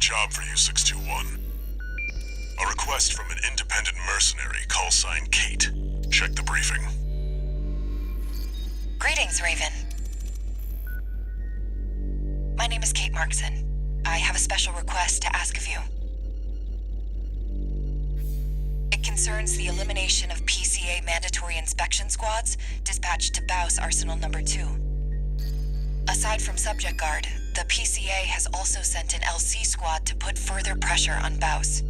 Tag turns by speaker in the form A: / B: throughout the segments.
A: job for you, 621. A request from an independent mercenary, call sign Kate. Check the briefing.
B: Greetings, Raven. My name is Kate Markson. I have a special request to ask of you. It concerns the elimination of PCA mandatory inspection squads dispatched to Baus Arsenal Number 2. Aside from Subject Guard, the PCA has also sent an LC squad to put further pressure on Baus.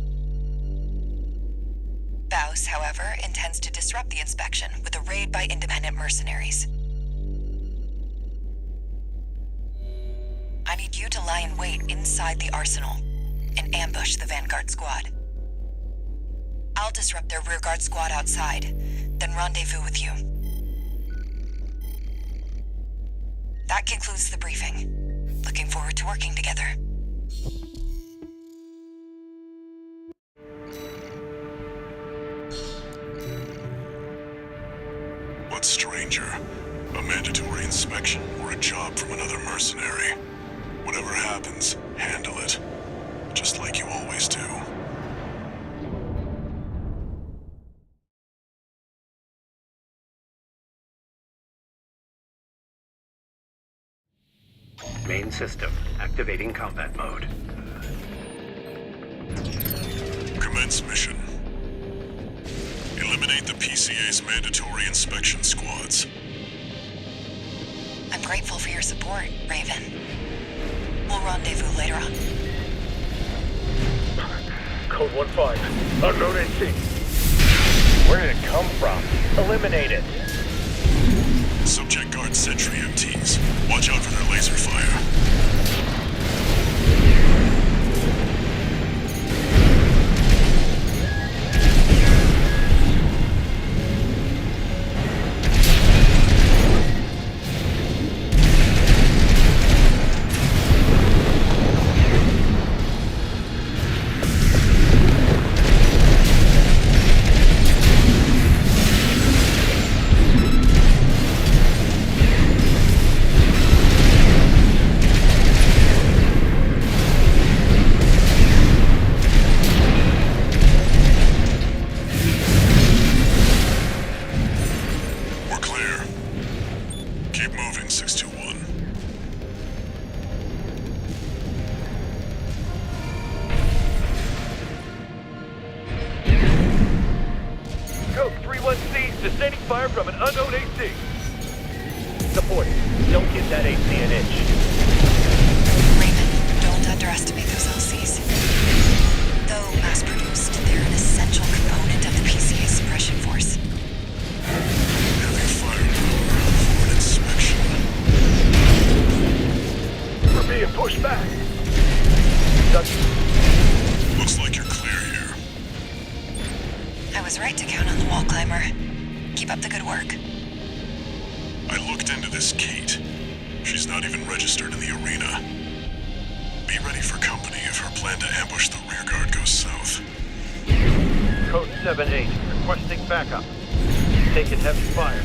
B: Baus, however, intends to disrupt the inspection with a raid by independent mercenaries. I need you to lie in wait inside the arsenal and ambush the Vanguard squad. I'll disrupt their rearguard squad outside, then rendezvous with you. That concludes the briefing. Looking forward to working together.
A: What's stranger? A mandatory inspection or a job from another mercenary? Whatever happens, handle it. Just like you always do.
C: Main system, activating combat mode.
A: Commence mission. Eliminate the PCA's mandatory inspection squads.
B: I'm grateful for your support, Raven. We'll rendezvous later on.
D: Code 1-5. Unknown AC. Where did it come from? Eliminate it.
A: Subject Guard sentry MTs. Watch out for their laser fire. Keep moving, 621.
D: Code 31C, sustaining fire from an unknown AC. Support. Don't give that AC an inch.
B: Raven, don't underestimate those LCs. Though mass-produced, they're an essential component of the PCA suppression force.
A: Heavy firepower for an inspection.
D: We're being pushed back.
A: Looks like you're clear here.
B: I was right to count on the wall climber. Keep up the good work.
A: I looked into this Kate. She's not even registered in the arena. Be ready for company if her plan to ambush the rearguard goes south.
D: Code 7-8, requesting backup. Taking heavy fire.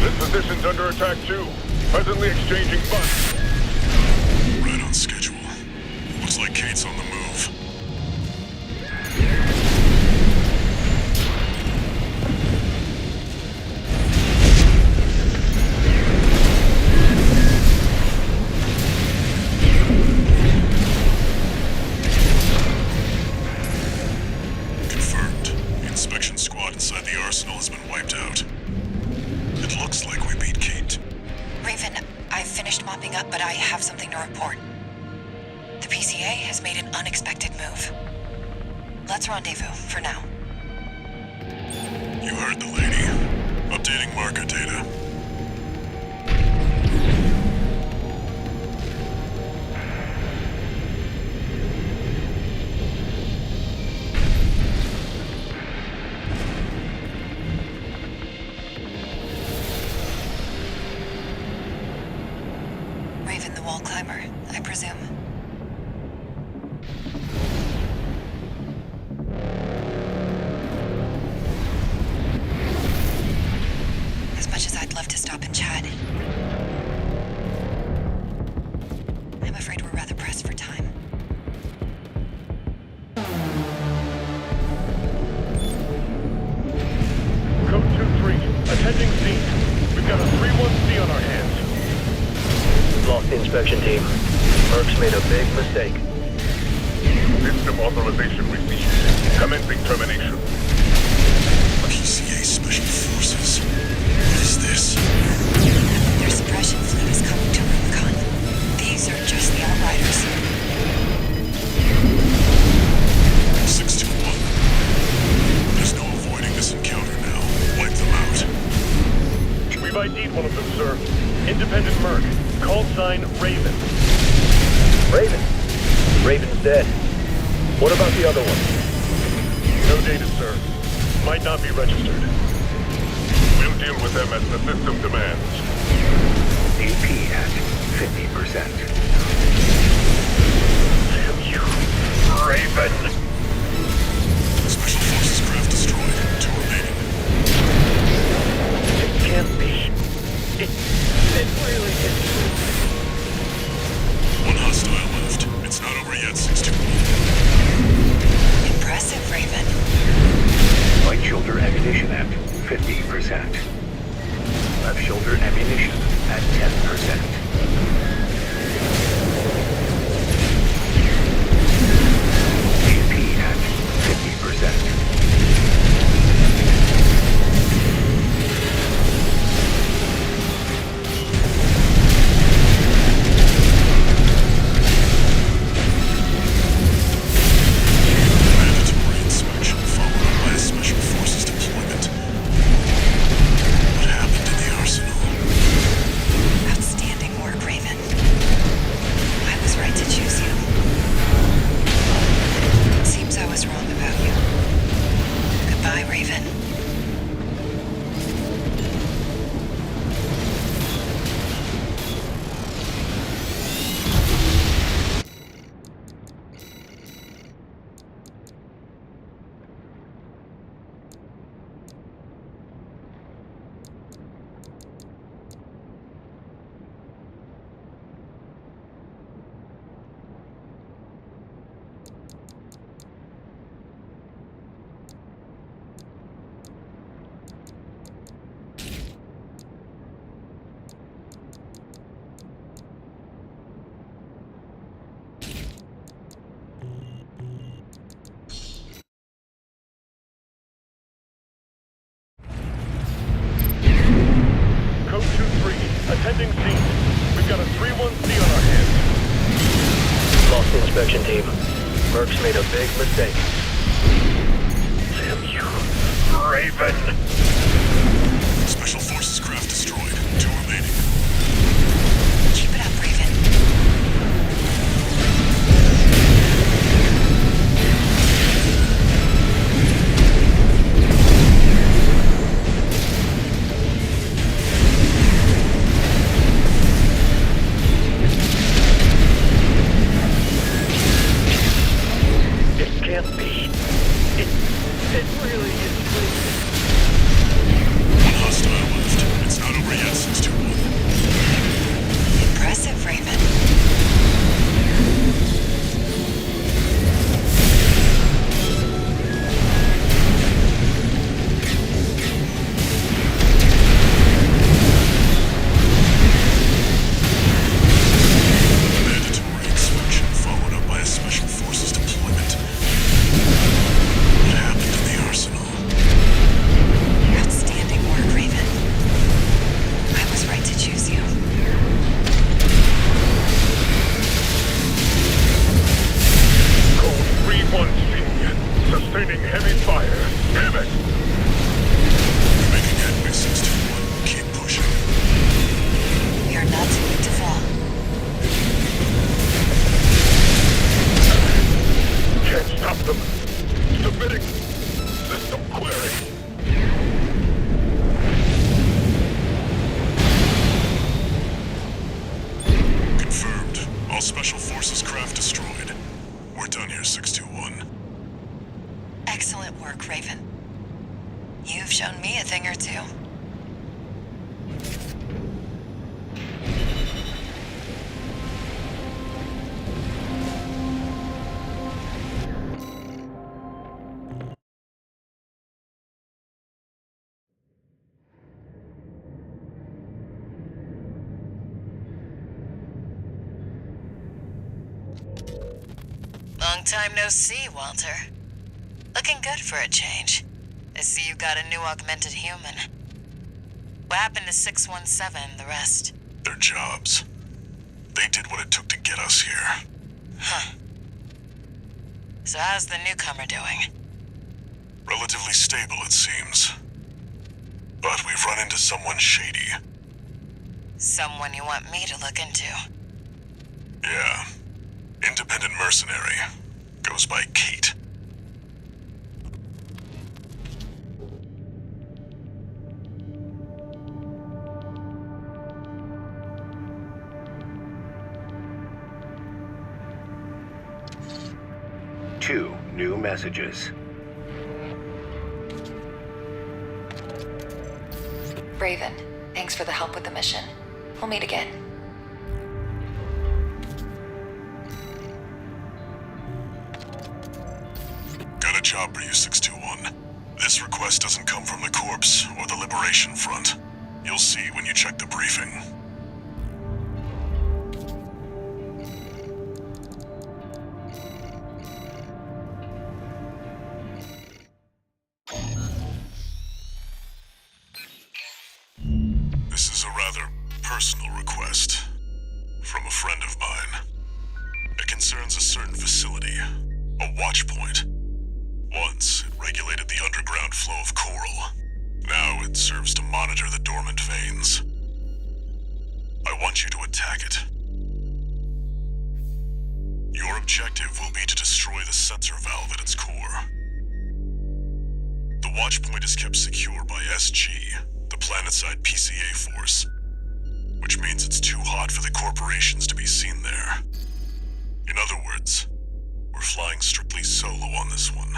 D: This position's under attack too. Presently exchanging fire.
A: Right on schedule. Looks like Kate's on the move. Confirmed. The inspection squad inside the arsenal has been wiped out. It looks like we beat Kate.
B: Raven, I've finished mopping up, but I have something to report. The PCA has made an unexpected move. Let's rendezvous for now.
A: You heard the lady. Updating marker data.
B: Raven the wall climber, I presume. As much as I'd love to stop and chat, I'm afraid we're rather pressed for time.
D: attending scene. We've got a 3-1C on our hands.
E: Lost the inspection team. Merck's made a big mistake.
D: System authorization received. Commencing termination.
A: PCA Special Forces. What is this?
B: Their suppression fleet is coming to Rubicon. These are just the Outriders.
A: 621. There's no avoiding this encounter now. Wipe them out.
D: We've ID'd one of them, sir. Independent Merc. Call sign Raven.
E: Raven? Raven's dead. What about the other one?
D: No data, sir. Might not be registered. We'll deal with them as the system demands.
C: AP at 50%.
D: Damn you, Raven!
A: Special Forces craft destroyed. 2 remaining.
D: It can't be. It really is.
A: 1 hostile left. It's not over yet, 621.
B: Impressive, Raven.
C: Right shoulder ammunition at 50%. Left shoulder ammunition at 10%. AP at 50%.
A: Mandatory inspection followed by a Special Forces deployment. What happened in the arsenal?
B: Outstanding work, Raven. I was right to choose you. Seems I was wrong about you. Goodbye, Raven.
D: Code 2-3, attending scene. We've got a 3-1C on our hands.
E: Lost the inspection team. Merck's made a big mistake.
D: Damn you, Raven!
A: Special Forces craft destroyed. 2 remaining.
B: Keep it up, Raven.
D: It can't be. It really is.
B: Long time no see, Walter. Looking good for a change. I see you got a new augmented human. What happened to 617 and the rest?
A: Their jobs. They did what it took to get us here.
B: Huh. So how's the newcomer doing?
A: Relatively stable, it seems. But we've run into someone shady.
B: Someone you want me to look into?
A: Yeah. Independent mercenary. Goes by Kate.
C: Two new messages.
B: Raven, thanks for the help with the mission. We'll meet again.
A: Got a job for you, 621. This request doesn't come from the Corps or the Liberation Front. You'll see when you check the briefing. This is a rather personal request from a friend of mine. It concerns a certain facility, a watch point. Once, it regulated the underground flow of coral. Now it serves to monitor the dormant veins. I want you to attack it. Your objective will be to destroy the sensor valve at its core. The watch point is kept secure by SG, the planetside PCA force, which means it's too hot for the corporations to be seen there. In other words, we're flying strictly solo on this one.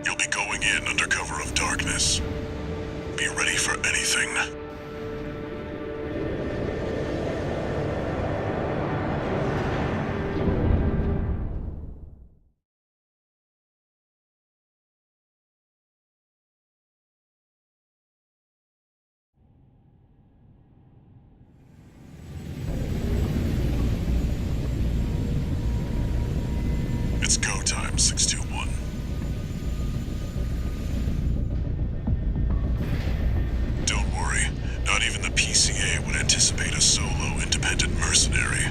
A: You'll be going in under cover of darkness. Be ready for anything. It's go time, 621. Don't worry, not even the PCA would anticipate a solo independent mercenary.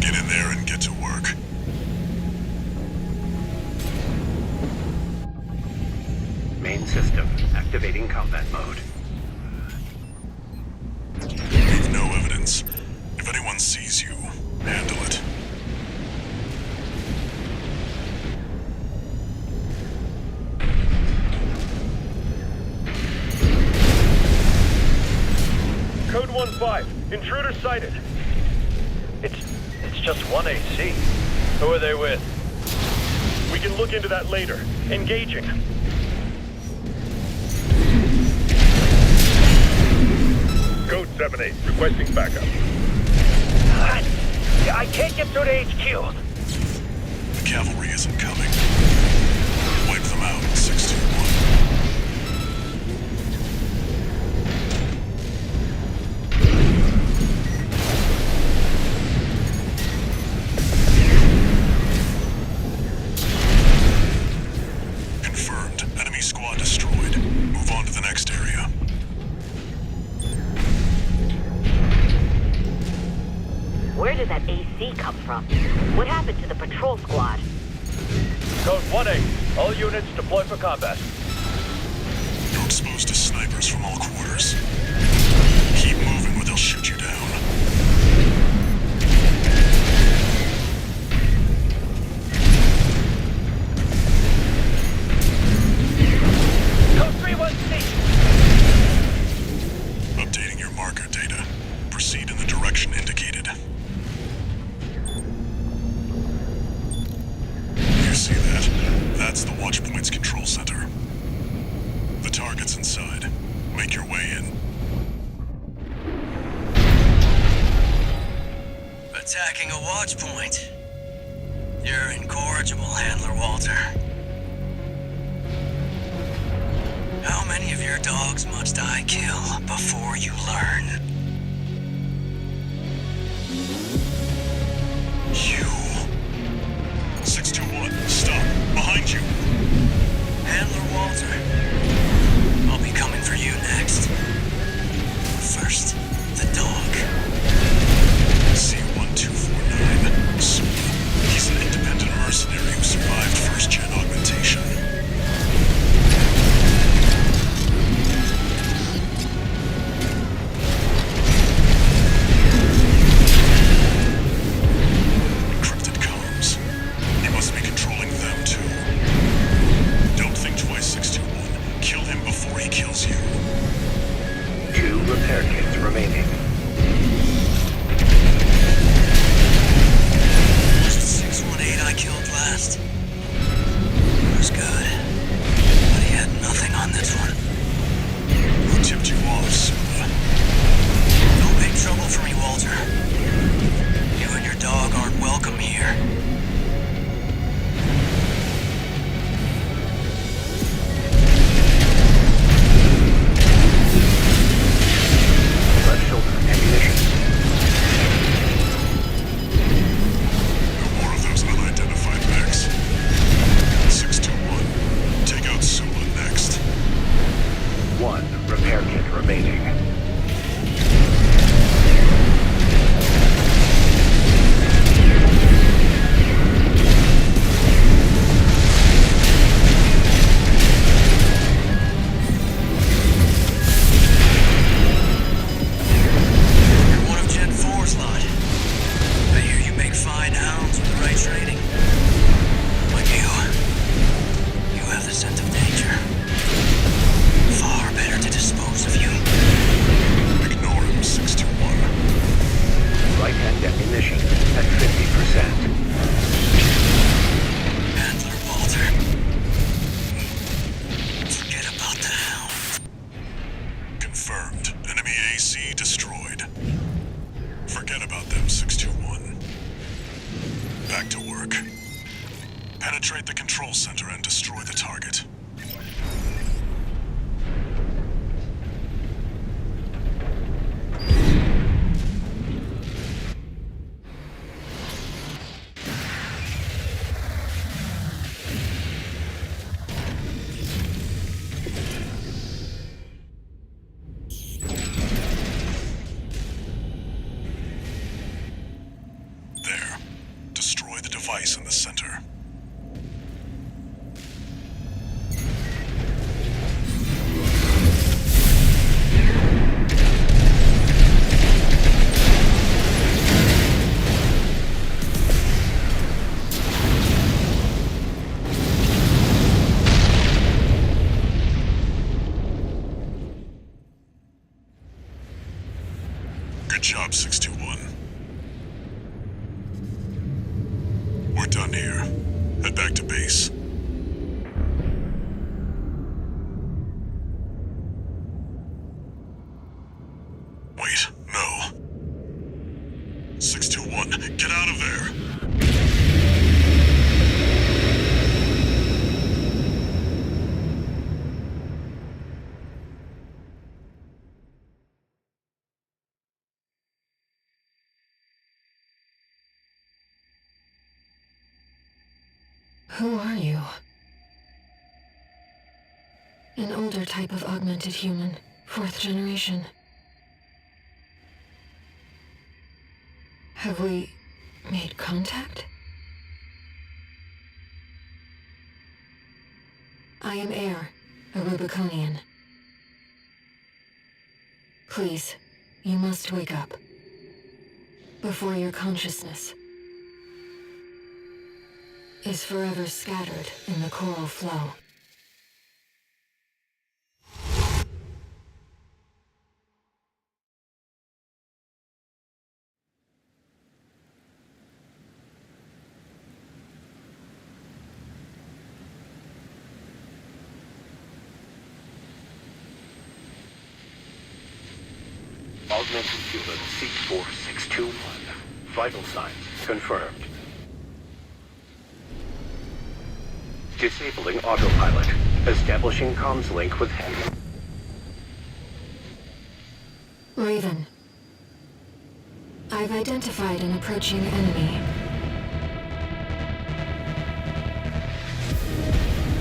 A: Get in there and get to work.
C: Main system activating combat mode.
A: Leave no evidence. If anyone sees you, handle it.
D: Code 1-5. Intruder sighted. It's just one AC. Who are they with? We can look into that later. Engaging. Code 7-8. Requesting backup. I can't get through to HQ.
A: The cavalry isn't coming. Wipe them out, 621. Confirmed. Enemy squad destroyed. Move on to the next area.
F: Where did that AC come from? What happened to the patrol squad?
D: Code 1-8. All units deploy for combat.
A: You're exposed to snipers from all quarters. Keep moving or they'll shoot you down.
D: Code 3-1-C.
A: Updating your marker data. Proceed in the direction indicated. You see that? That's the watch point
G: attacking a watch point. You're incorrigible, Handler Walter. How many of your dogs must I kill before you learn?
A: You. 621, stop. Behind you.
G: Handler Walter, I'll be coming for you next. First, the dog.
A: C1249. Sula. He's an independent mercenary who survived first-gen augmentation. Encrypted comms. He must be controlling them, too. Don't think twice, 621. Kill him before he kills you.
C: 2 repair kits remaining.
G: Was it 618 I killed last? It was good. But he had nothing on this one.
A: Who tipped you off, Sula?
G: No big trouble for me, Walter. You and your dog aren't welcome here.
C: Left shoulder ammunition.
A: No more of those unidentified mechs. 621. Take out Sula next.
C: 1 repair kit remaining.
G: You're one of Gen 4's lot. I hear you make fine hounds with the right training. Like you have the scent of danger. Far better to dispose of you.
A: Ignore him, 621.
C: Right-hand ammunition at 50%.
G: Handler Walter. Forget about the hound.
A: Confirmed. Enemy AC destroyed. Forget about them, 621. Back to work. Penetrate the control center and destroy the target. There. Destroy the device in the center. Good job, 621. We're done here. Head back to base. Wait, no. 621, get out of there!
H: Who are you? An older type of augmented human, 4th generation. Have we made contact? I am Air, a Rubiconian. Please, you must wake up. Before your consciousness is forever scattered in the coral flow.
C: Augmented human C4621. Vital signs confirmed. Disabling autopilot. Establishing comms link with Henry.
H: Raven. I've identified an approaching enemy.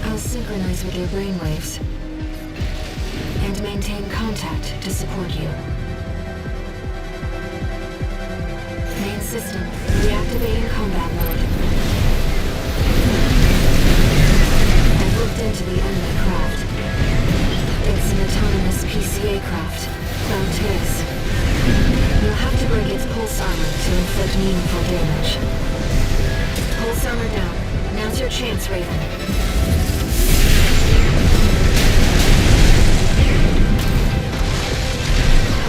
H: I'll synchronize with your brainwaves and maintain contact to support you. Main system, reactivating combat mode. I've looked into the enemy craft. It's an autonomous PCA craft, Cloud Tiz. You'll have to break its pulse armor to inflict meaningful damage. Pulse armor down. Now's your chance, Raven.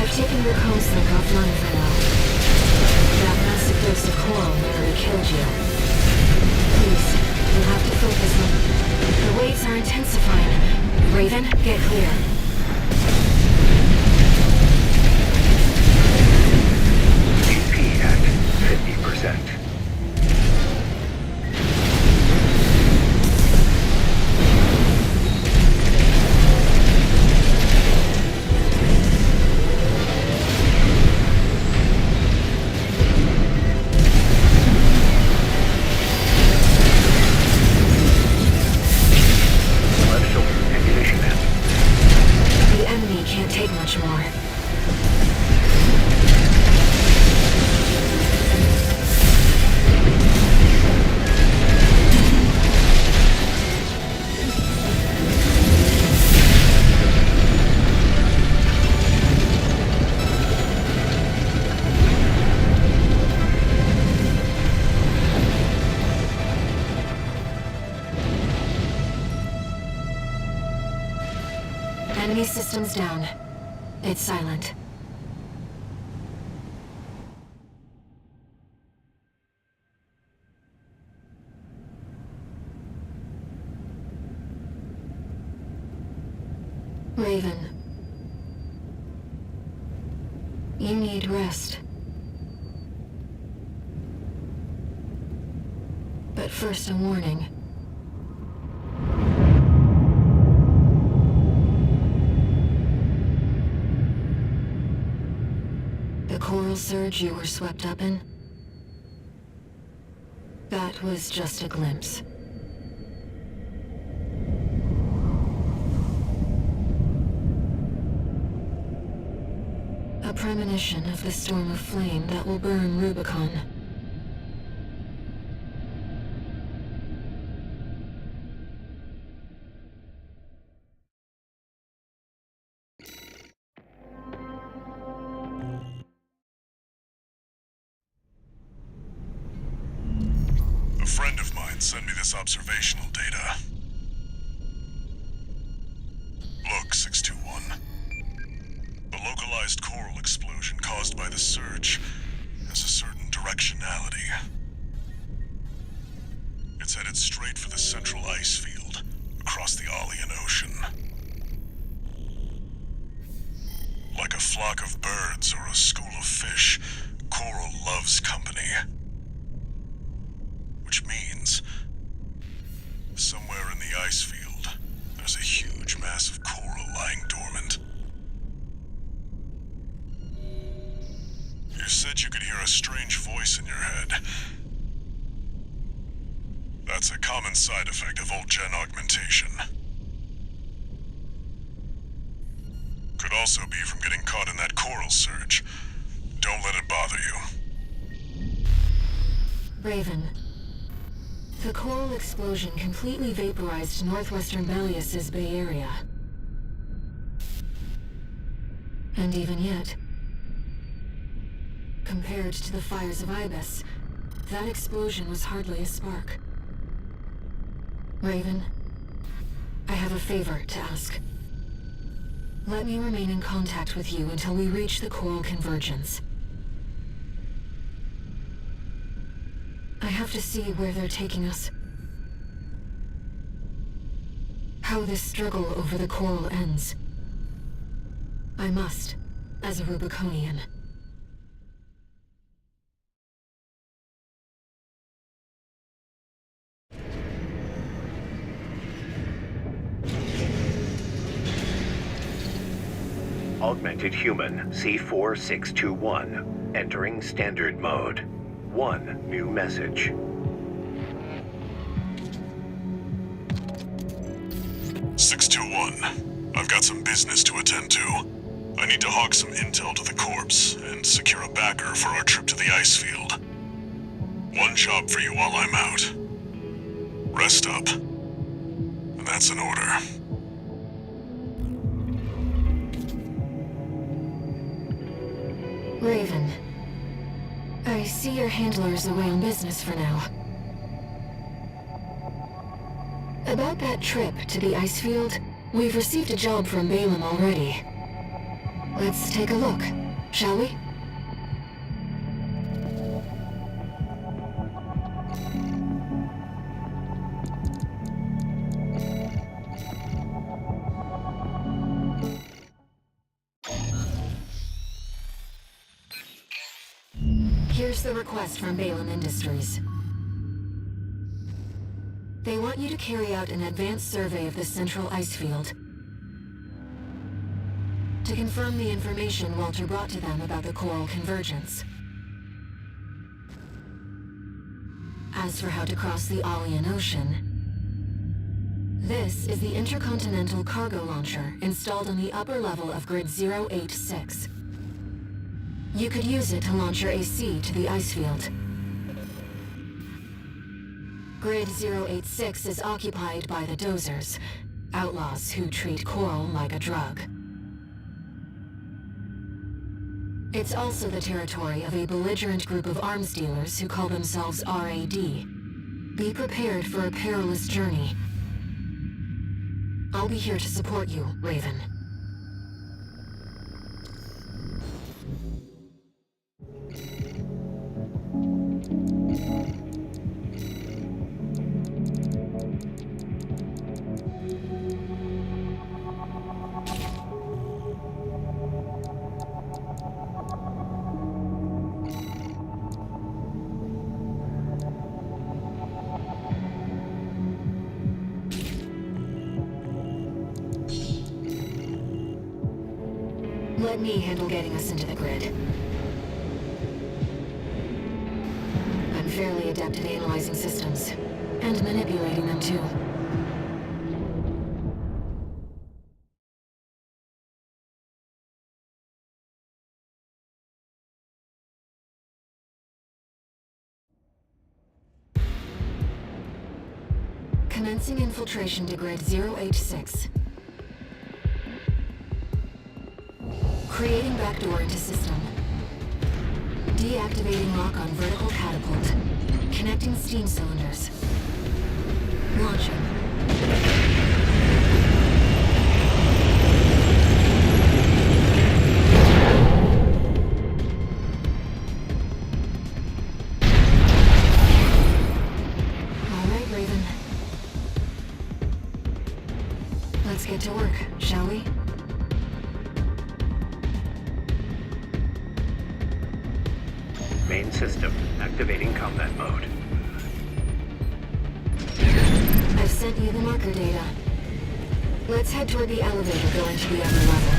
H: I've taken your comms link offline for now. That massive dose of coral nearly killed you. Please, you'll have to focus on... The waves are intensifying. Raven, get clear.
C: GP at 50%. Left shoulder ammunition in.
H: The enemy can't take much more. Enemy systems down. It's silent. Raven. You need rest. But first, a warning. The coral surge you were swept up in? That was just a glimpse. A premonition of the storm of flame that will burn Rubicon.
A: A friend of mine sent me this observational data. Look, 621. The localized coral explosion caused by the surge has a certain directionality. It's headed straight for the central ice field across the Alian Ocean. Like a flock of birds or a school of fish, coral loves company. Which means, somewhere in the ice field, there's a huge mass of coral lying dormant. You said you could hear a strange voice in your head. That's a common side effect of old-gen augmentation. Could also be from getting caught in that coral surge. Don't let it bother you.
H: Raven. The coral explosion completely vaporized northwestern Belius's Bay Area. And even yet, compared to the fires of Ibis, that explosion was hardly a spark. Raven, I have a favor to ask. Let me remain in contact with you until we reach the coral convergence. I have to see where they're taking us. How this struggle over the coral ends. I must, as a Rubiconian.
C: Augmented Human C4621. Entering Standard Mode. 1 new message.
A: I've got some business to attend to. I need to hawk some intel to the corpse and secure a backer for our trip to the ice field. One job for you while I'm out. Rest up. That's an order.
H: Raven, I see your handler's away on business for now. About that trip to the ice field, we've received a job from Balaam already. Let's take a look, shall we? Here's the request from Balaam Industries. They want you to carry out an advanced survey of the central ice field to confirm the information Walter brought to them about the coral convergence. As for how to cross the Alian Ocean, this is the intercontinental cargo launcher installed on the upper level of Grid 086. You could use it to launch your AC to the ice field. Grid 086 is occupied by the Dozers, outlaws who treat coral like a drug. It's also the territory of a belligerent group of arms dealers who call themselves RAD. Be prepared for a perilous journey. I'll be here to support you, Raven. Let me handle getting us into the grid. I'm fairly adept at analyzing systems, and manipulating them too. Commencing infiltration to Grid 086. Creating backdoor into system. Deactivating lock on vertical catapult. Connecting steam cylinders. Launching. All right, Raven. Let's get to work, shall we?
C: Main system. Activating combat mode.
H: I've sent you the marker data. Let's head toward the elevator going to the upper level.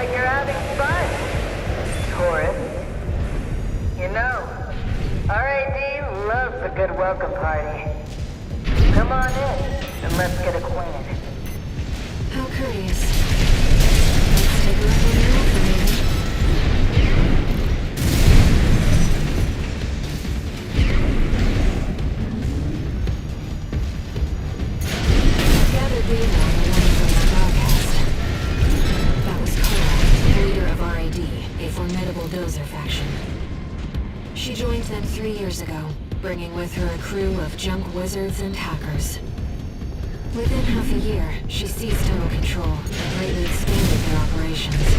I: like you're having fun, tourist. You know, RAD loves a good welcome party. Come on in, and let's get acquainted.
H: How curious. Let's take a look at your offer, maybe. Gathered data on the one from the broadcast. That was Cora, leader of RAD, a formidable dozer faction. She joined them 3 years ago, bringing with her a crew of junk wizards and hackers. Within half a year, she seized total control and greatly expanded their operations.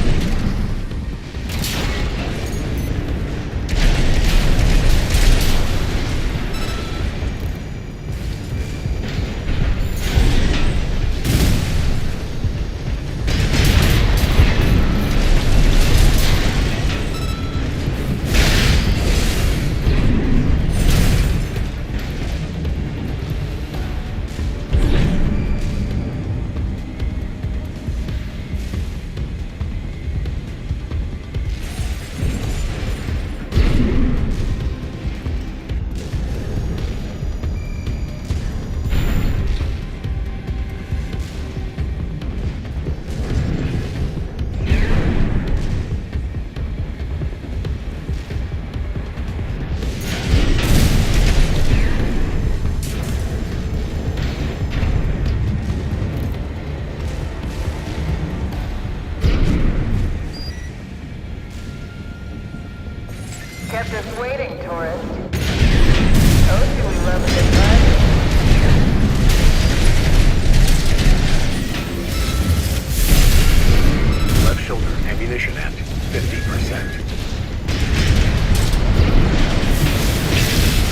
I: Kept us waiting, tourist. Told you we love a good party.
C: Left shoulder ammunition at 50%.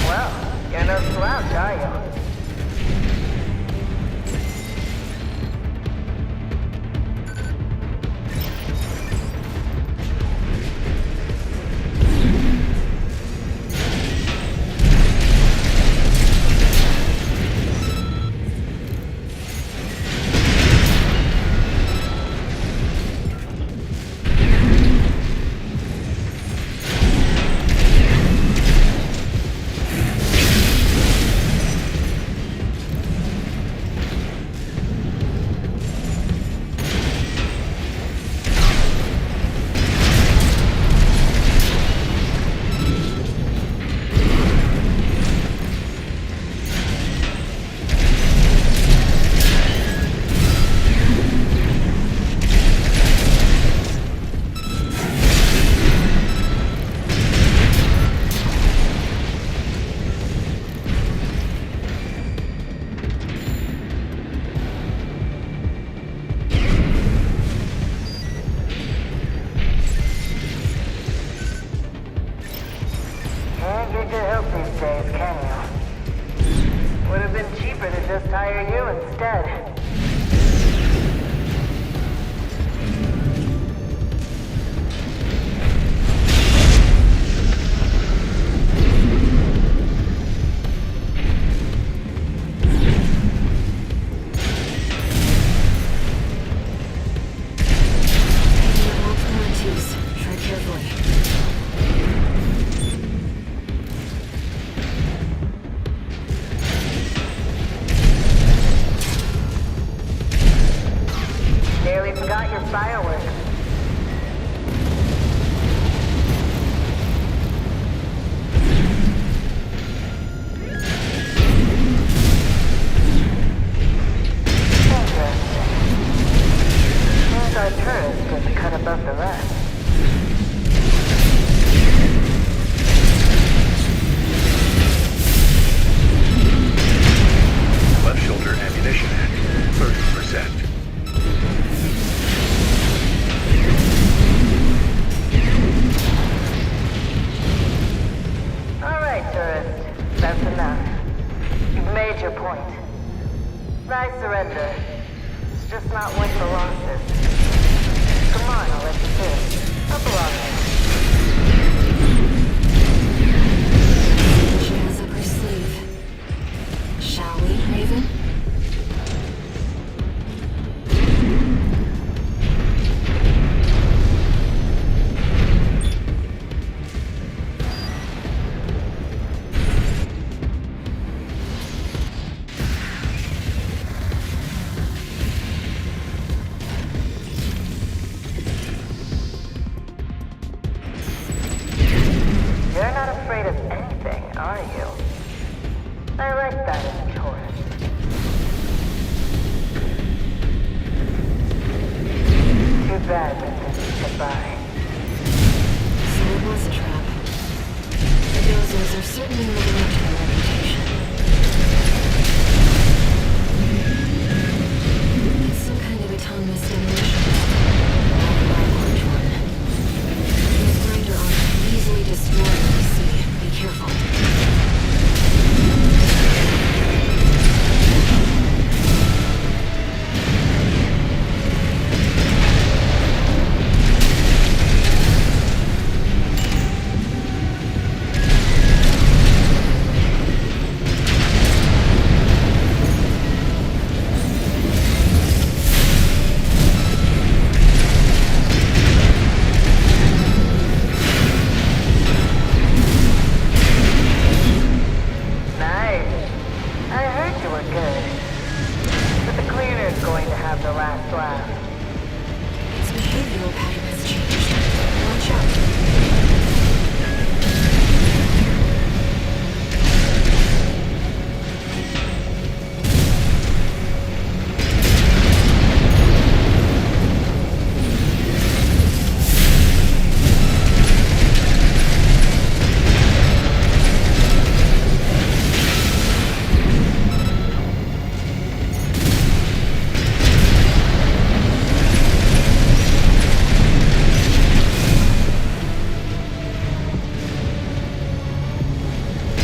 I: Well, you're no slouch, are you? Can't get your help these days, can you? Would have been cheaper to just hire you instead.
H: Tread carefully.
I: Nearly forgot your fireworks. Interesting. Seems our tourists get to cut above the rest.
C: Left shoulder ammunition at 30%.
I: All right, tourist. That's enough. You've made your point. I surrender. It's just not worth the losses. Come on, I'll let you sad when things get by.
H: So it was a trap. The Dozers are certainly living up to their reputation. It's some kind of autonomous demolition. A large one. These grinder arms can easily destroy what we see. Be careful.
I: Nice. I heard you were good. But the cleaner's going to have the last laugh.
H: Its behavioral pattern has changed. Watch out.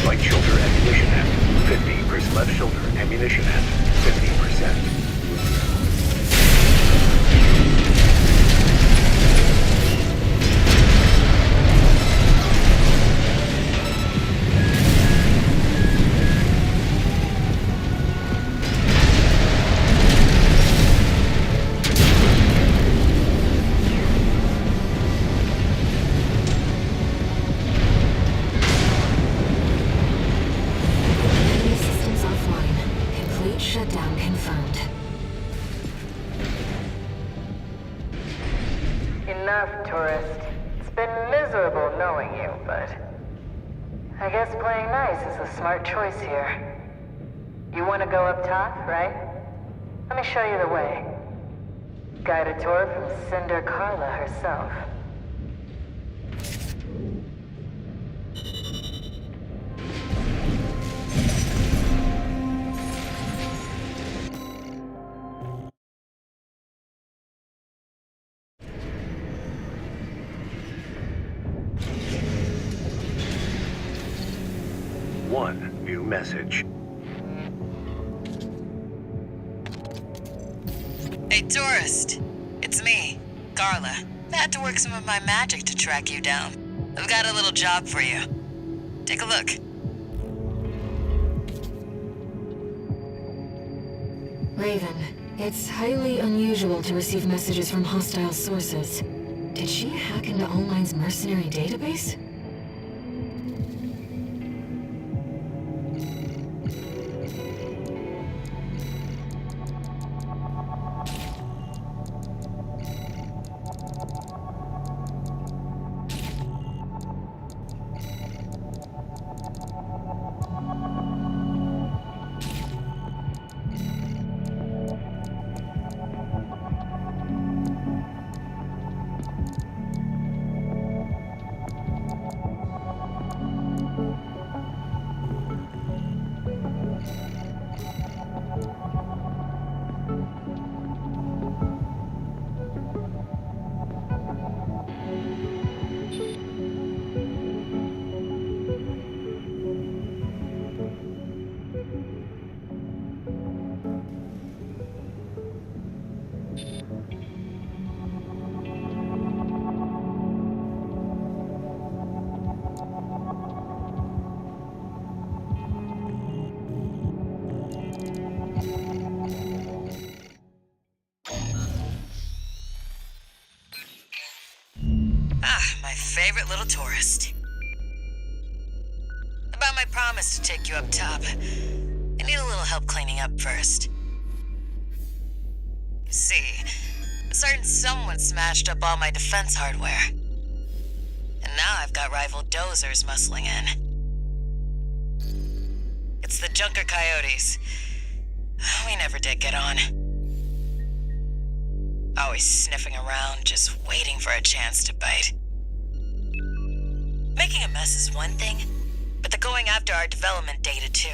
C: Right shoulder ammunition at 50%. Left shoulder ammunition at 50%.
H: Enemy systems offline. Complete shutdown confirmed.
I: Enough, tourist. It's been miserable knowing you, but I guess playing nice is a smart choice here. You want to go up top, right? Let me show you the way. Guided tour from Cinder Carla herself.
C: One new message.
B: Hey, tourist. It's me, Carla. I had to work some of my magic to track you down. I've got a little job for you. Take a look.
H: Raven, it's highly unusual to receive messages from hostile sources. Did she hack into Allmine's mercenary database?
B: My favorite little tourist. About my promise to take you up top. I need a little help cleaning up first. See, certain someone smashed up all my defense hardware. And now I've got rival Dozers muscling in. It's the Junker Coyotes. We never did get on. Always sniffing around, just waiting for a chance to bite. Making a mess is one thing, but they're going after our development data too.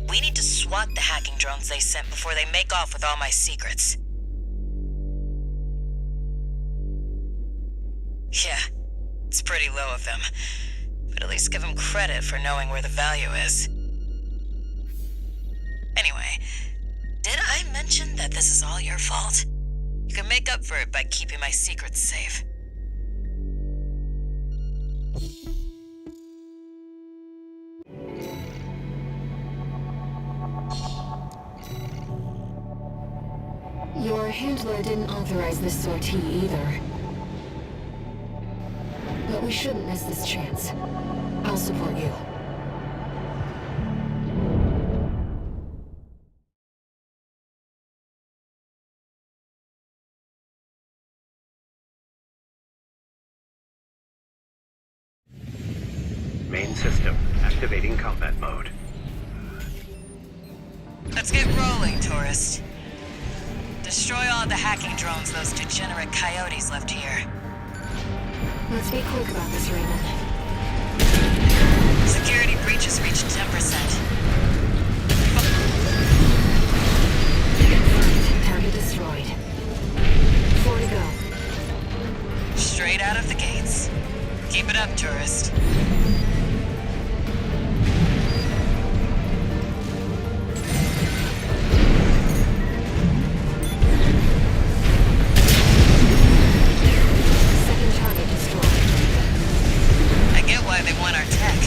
B: We need to swat the hacking drones they sent before they make off with all my secrets. Yeah, it's pretty low of them, but at least give them credit for knowing where the value is. Anyway, did I mention that this is all your fault? You can make up for it by keeping my secrets safe.
H: Your handler didn't authorize this sortie either. But we shouldn't miss this chance. I'll support you.
C: Main system activating combat mode.
B: Let's get rolling, tourist. Destroy all the hacking drones those degenerate coyotes left here.
H: Let's be quick about this, Raven.
B: Security breaches reached 10%.
H: Target destroyed. 4 to go.
B: Straight out of the gates. Keep it up, tourist.
H: Second target destroyed.
B: I get why they want our tech.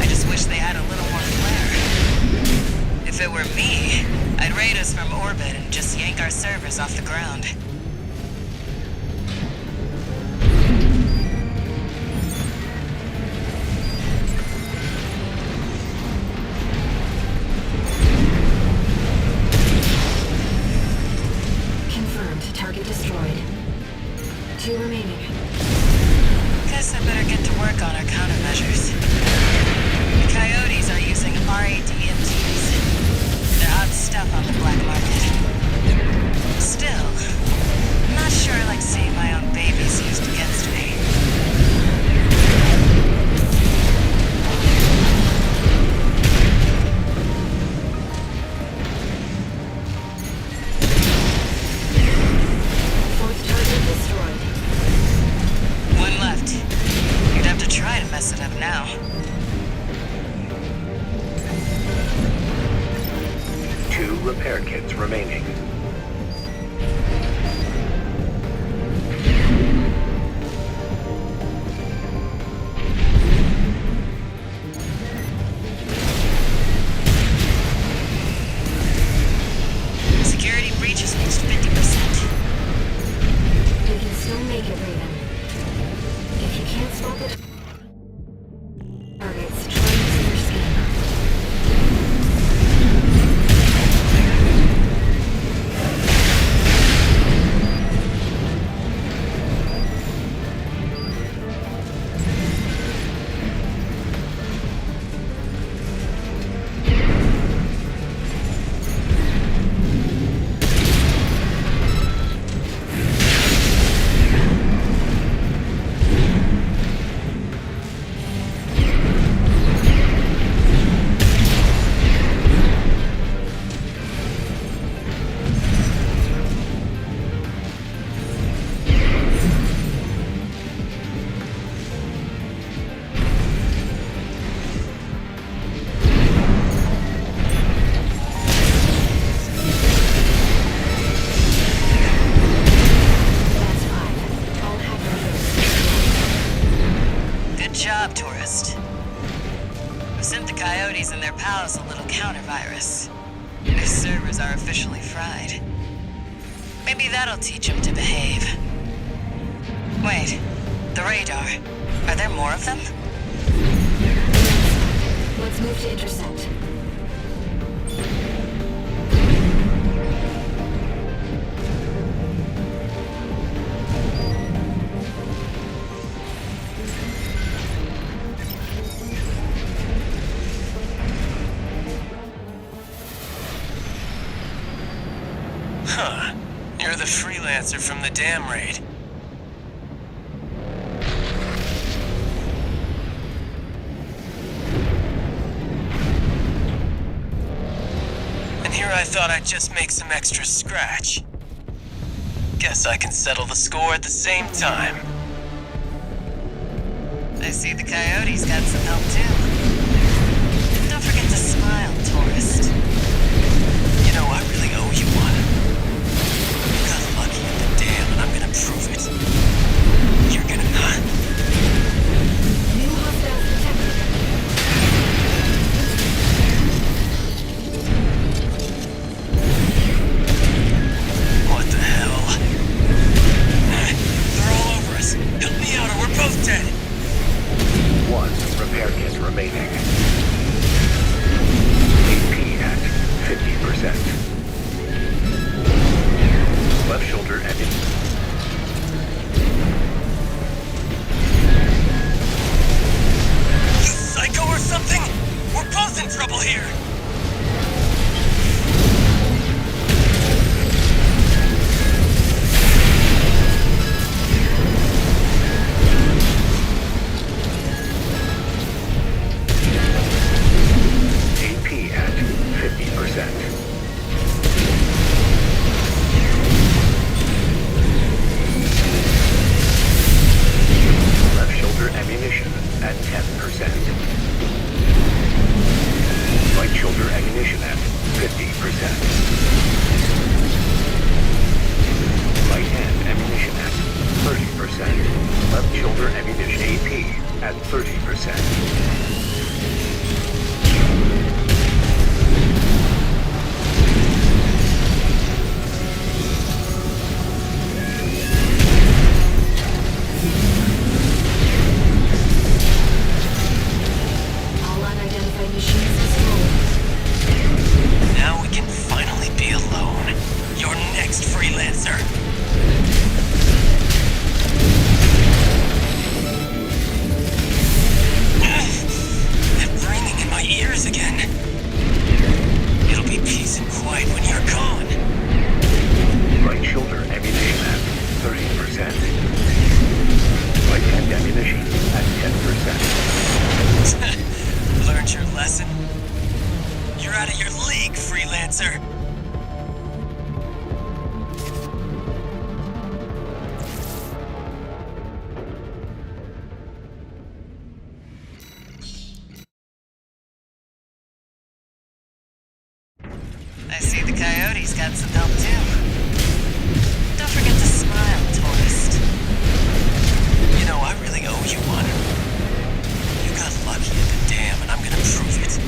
B: I just wish they had a little more flair. If it were me, I'd raid us from orbit and just yank our servers off the ground.
H: Confirmed. Target destroyed. 2 remaining.
B: Guess I better get to work on our countermeasures. The coyotes are using RADMTs. They're hot stuff on the black market. Still, I'm not sure I like seeing my own babies used against me.
H: Fourth target destroyed.
B: One left. You'd have to try to mess it up now.
C: 2 repair kits remaining.
B: Security breaches reached 50%.
H: We can still make it, Raven. If you can't spot the targets, try using your scanner. That's 5. All hackers.
B: Good job, tourist. We sent the coyotes and their pals a little counter-virus. Their servers are officially fried. Maybe that'll teach them to behave. Wait, the radar. Are there more of them?
H: Let's move to intercept.
G: the freelancer from the dam raid. And here I thought I'd just make some extra scratch. Guess I can settle the score at the same time.
B: I see the coyotes got some help too. Don't forget to smile, tourist.
G: You know, I really owe you one. You got lucky at the dam, and I'm gonna prove it. You're gonna not.
H: New hostiles detected.
G: What the hell? They're all over us. Help me out or we're both dead.
C: One repair kit remaining. AP at 50%. Left shoulder ending.
G: You psycho or something? We're both in trouble here.
C: AP at 50%. Left shoulder ammunition at 10%. Right shoulder ammunition at 50%. Right hand ammunition at 30%. Left shoulder ammunition AP at 30%.
H: All unidentified machines destroyed.
G: Now we can finally be alone. You're next, freelancer. That ringing in my ears again. It'll be peace and quiet when you're gone.
C: Right shoulder ammunition at 30%. Right hand ammunition at 10%.
G: Learned your lesson? You're out of your league, freelancer.
B: I see the coyotes got some help too. Don't forget to smile, tourist.
G: You know, I really owe you one. You got lucky at the dam, and I'm gonna prove it.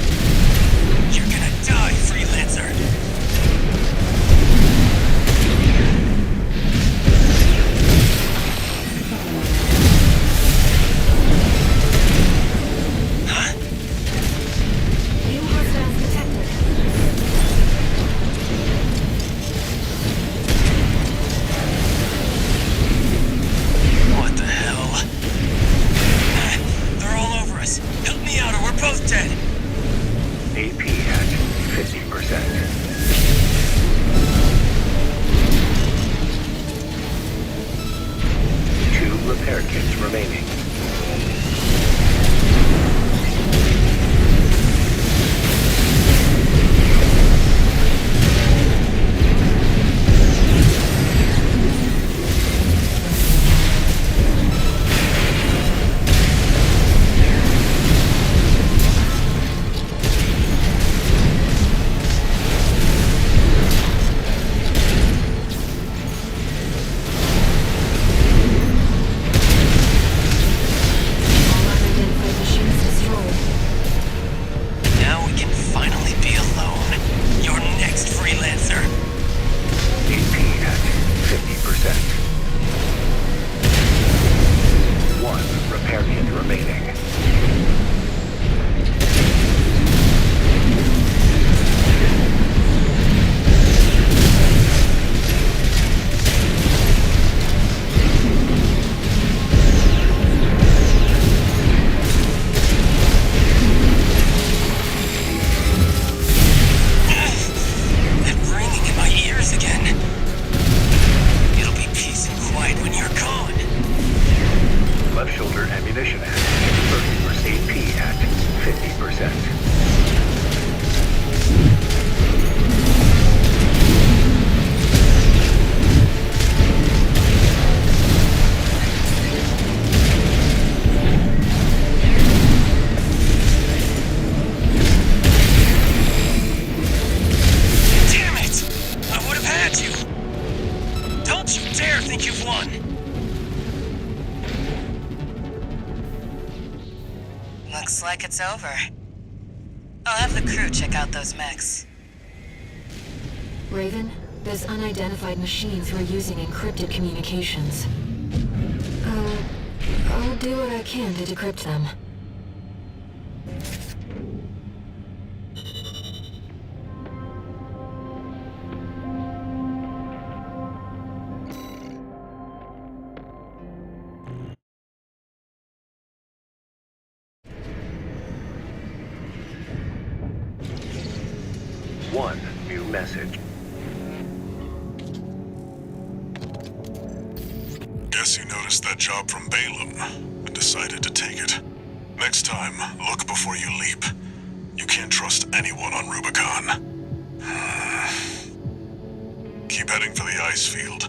G: You're gonna die, freelancer. Huh?
H: New hostiles detected.
G: What the hell? They're all over us. Help me out or we're both dead.
C: AP at 50%. Two repair kits remaining.
G: think you've won?
B: Looks like it's over. I'll have the crew check out those mechs.
H: Raven, there's unidentified machines who are using encrypted communications. I'll do what I can to decrypt them.
C: One new message.
A: Guess you noticed that job from Balaam and decided to take it. Next time, look before you leap. You can't trust anyone on Rubicon. Keep heading for the ice field.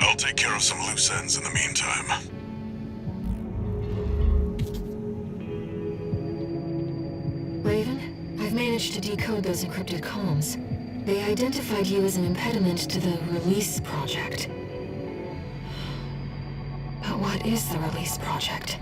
A: I'll take care of some loose ends in the meantime.
H: Raven, I've managed to decode those encrypted comms. They identified you as an impediment to the Release Project. But what is the Release Project?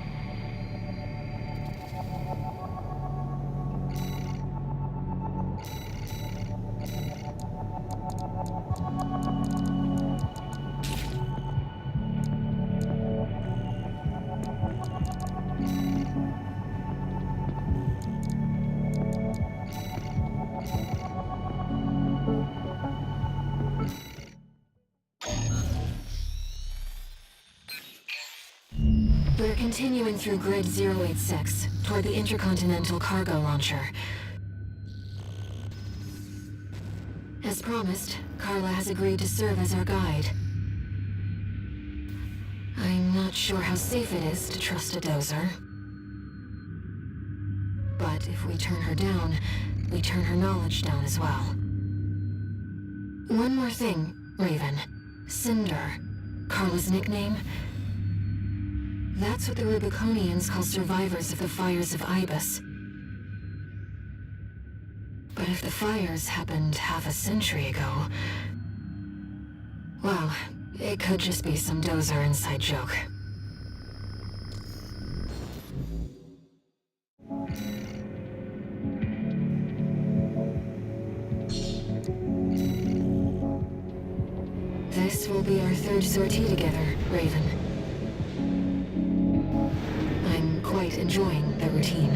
H: We're continuing through Grid 086, toward the Intercontinental Cargo Launcher. As promised, Carla has agreed to serve as our guide. I'm not sure how safe it is to trust a dozer. But if we turn her down, we turn her knowledge down as well. One more thing, Raven. Cinder, Carla's nickname. That's what the Rubiconians call survivors of the fires of Ibis. But if the fires happened half a century ago... well, it could just be some dozer inside joke. This will be our third sortie together, Raven. I'm quite enjoying the routine.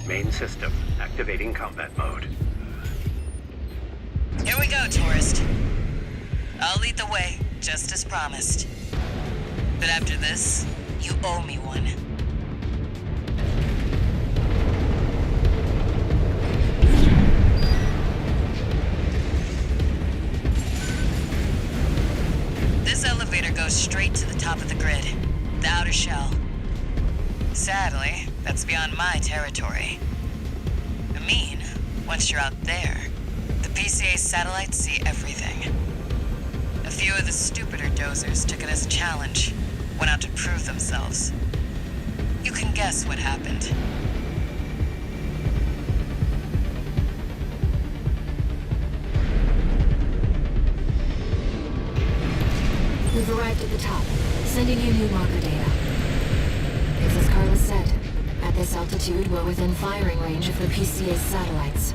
C: Main system activating combat mode.
B: Here we go, tourist. I'll lead the way, just as promised. But after this, you owe me one. This elevator goes straight to the top of the grid, the outer shell. Sadly, that's beyond my territory. I mean, once you're out there, the PCA satellites see everything. A few of the stupider dozers took it as a challenge, went out to prove themselves. You can guess what happened.
H: We've arrived at the top, sending you new marker data. It's as Carla said. At this altitude, we're within firing range of the PCA's satellites.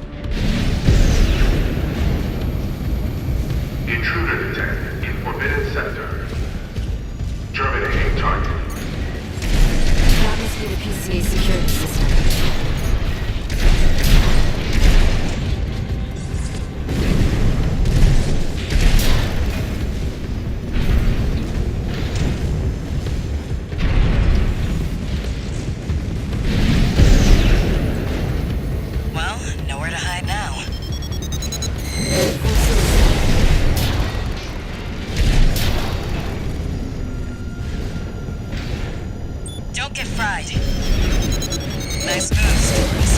D: Intruder detected in Forbidden Sector. Terminating target.
H: That must be the PCA security system.
B: Well, nowhere to hide now. Don't get fried. Nice moves, tourist.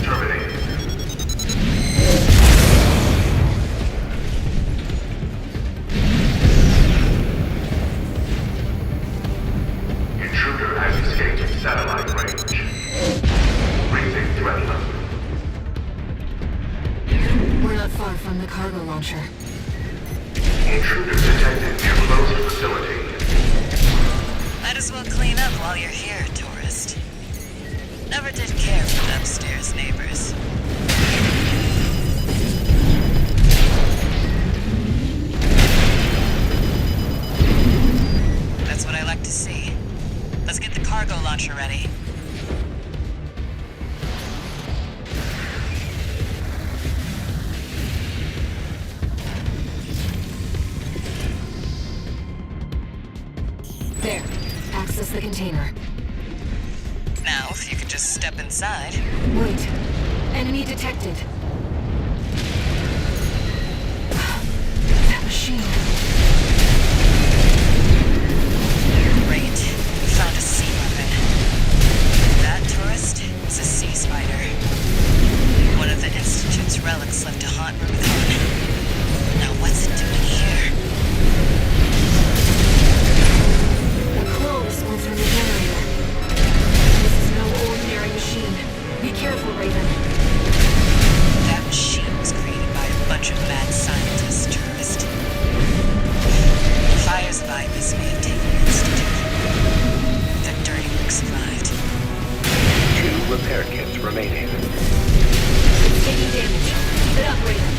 D: Terminating.
H: not far from the cargo launcher.
C: Intruder detected near closed facility.
B: Might as well clean up while you're here, tourist. Never did care for the upstairs neighbors. That's what I like to see. Let's get the cargo launcher ready.
H: There. Access the container.
B: Now, if you could just step inside.
H: Wait. Enemy detected. That machine.
B: Great. Found a sea weapon. That tourist is a sea spider. One of the Institute's relics left to haunt Rubicon. Now what's it doing here?
H: The claw response from the generator. This is no ordinary machine. Be careful, Raven.
B: That machine was created by a bunch of mad scientists, tourist. Fire's virus may have taken the Institute. The dirty work survived.
C: 2 repair kits remaining.
H: It's taking damage. Keep it up, Raven.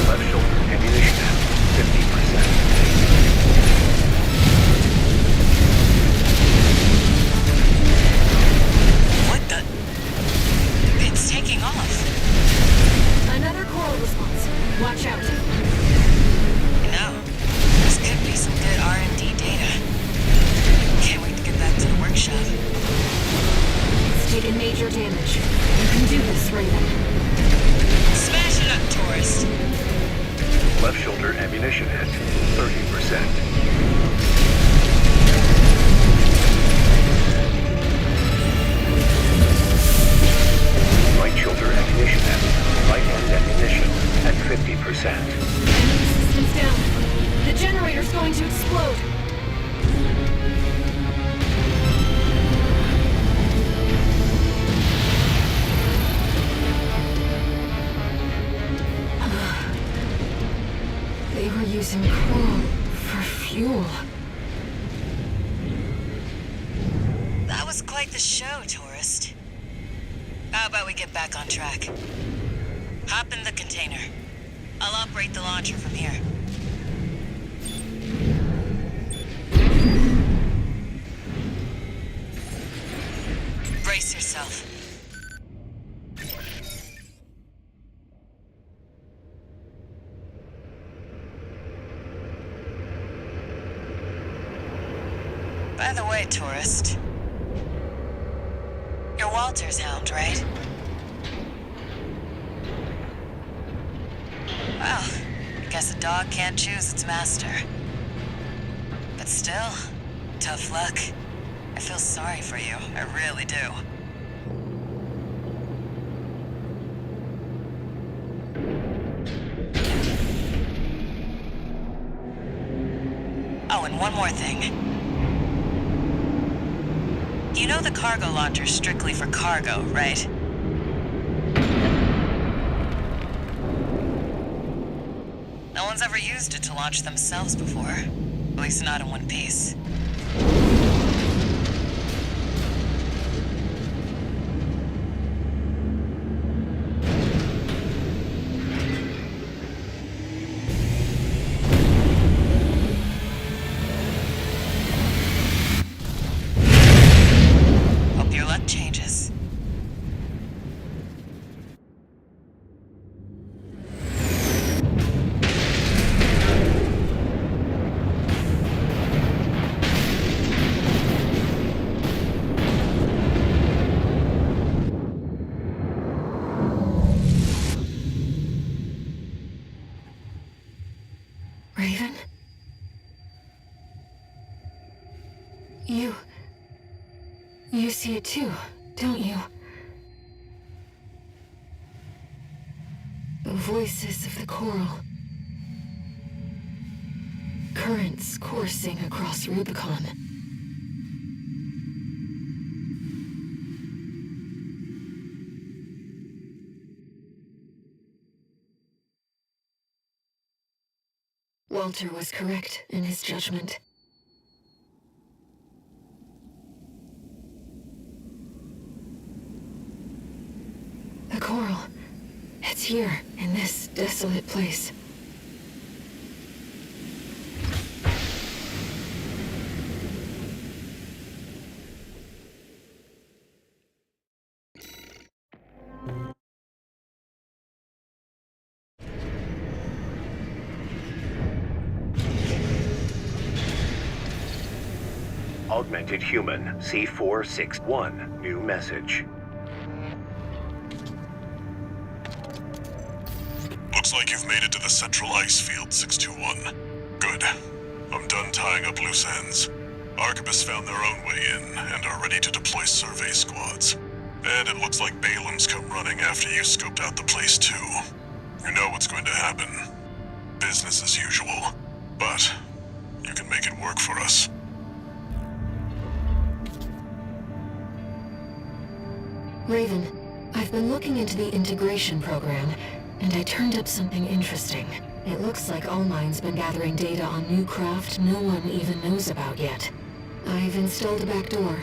C: Left shoulder ammunition at 50%.
B: What the? It's taking off.
H: Another coral response. Watch out.
B: You know, this could be some good R&D data. Can't wait to get back to the workshop.
H: It's taken major damage. You can do this, Raven.
B: Smash it up, tourist.
C: Left shoulder ammunition at 30%. Right shoulder ammunition at right hand ammunition at 50%.
H: Enemy systems down. The generator's going to explode. They were using coal for fuel.
B: That was quite the show, tourist. How about we get back on track? Hop in the container. I'll operate the launcher from here. Brace yourself. By the way, tourist. You're Walter's hound, right? Well, I guess a dog can't choose its master. But still, tough luck. I feel sorry for you. I really do. Oh, and one more thing. You know the cargo launcher's strictly for cargo, right? No one's ever used it to launch themselves before. At least not in one piece. Hope your luck changes.
H: You see it too, don't you? The voices of the coral. Currents coursing across Rubicon. Walter was correct in his judgment. The coral. It's here, in this desolate place.
C: Augmented Human C461. New message.
A: Looks like you've made it to the central ice field, 621. Good. I'm done tying up loose ends. Arquebus found their own way in and are ready to deploy survey squads. And it looks like Balam's come running after you scoped out the place too. You know what's going to happen. Business as usual. But you can make it work for us.
H: Raven, I've been looking into the integration program, and I turned up something interesting. It looks like Allmind's been gathering data on new craft no one even knows about yet. I've installed a backdoor.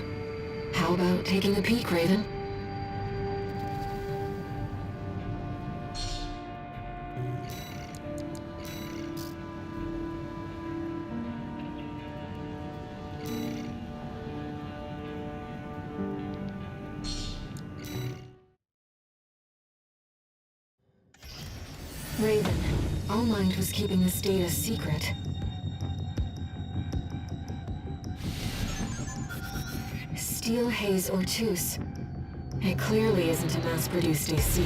H: How about taking a peek, Raven? Raven, Allmind was keeping this data secret. Steel Haze Ortus. It clearly isn't a mass-produced AC.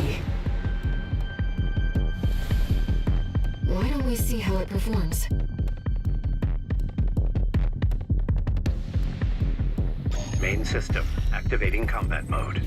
H: Why don't we see how it performs?
C: Main system. Activating combat mode.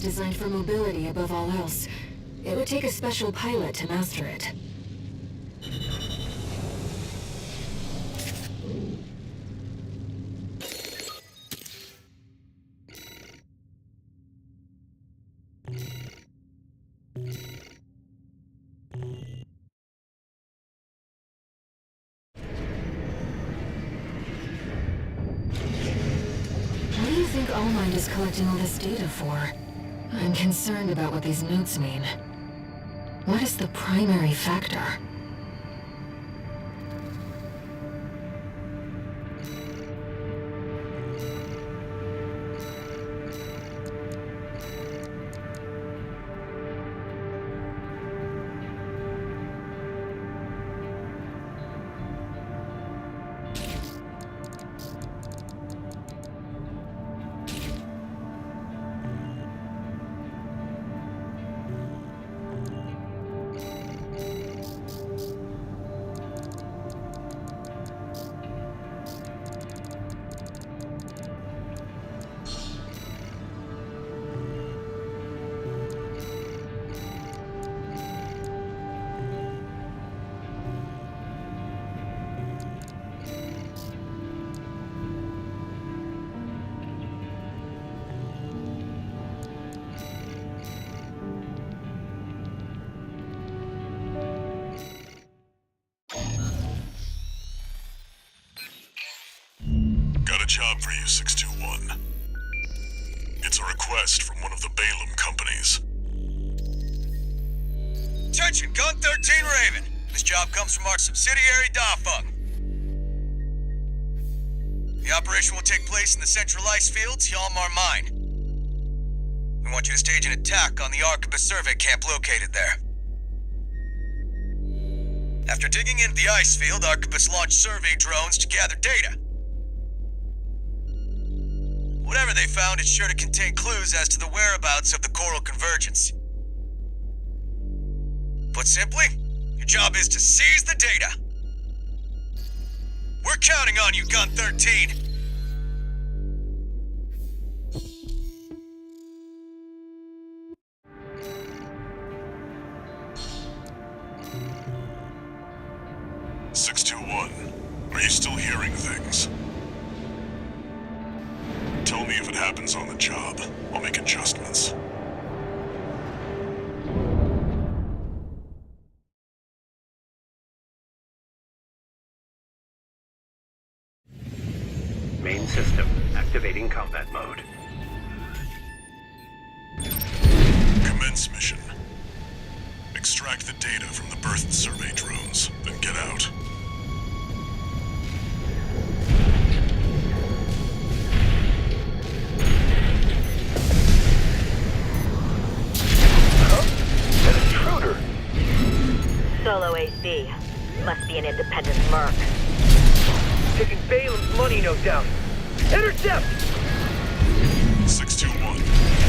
H: Designed for mobility above all else. It would take a special pilot to master it. What do you think Allmind is collecting all this data for? I'm concerned about what these notes mean. What is the primary factor?
A: job for you, 621. It's a request from one of the Balaam companies.
G: Attention, Gun 13 Raven. This job comes from our subsidiary, Dafeng. The operation will take place in the central ice fields, Yalmar Mine. We want you to stage an attack on the Arquebus survey camp located there. After digging into the ice field, Arquebus launched survey drones to gather data. Whatever they found is sure to contain clues as to the whereabouts of the Coral Convergence. Put simply, your job is to seize the data. We're counting on you, Gun 13.
A: Are you still hearing things? Tell me if it happens on the job. I'll make adjustments.
C: Main system activating combat mode.
A: Commence mission. Extract the data from the birth survey drones, then get out.
F: Solo AC. Must be an independent merc.
E: Taking Balaam's money, no doubt. Intercept!
A: 621.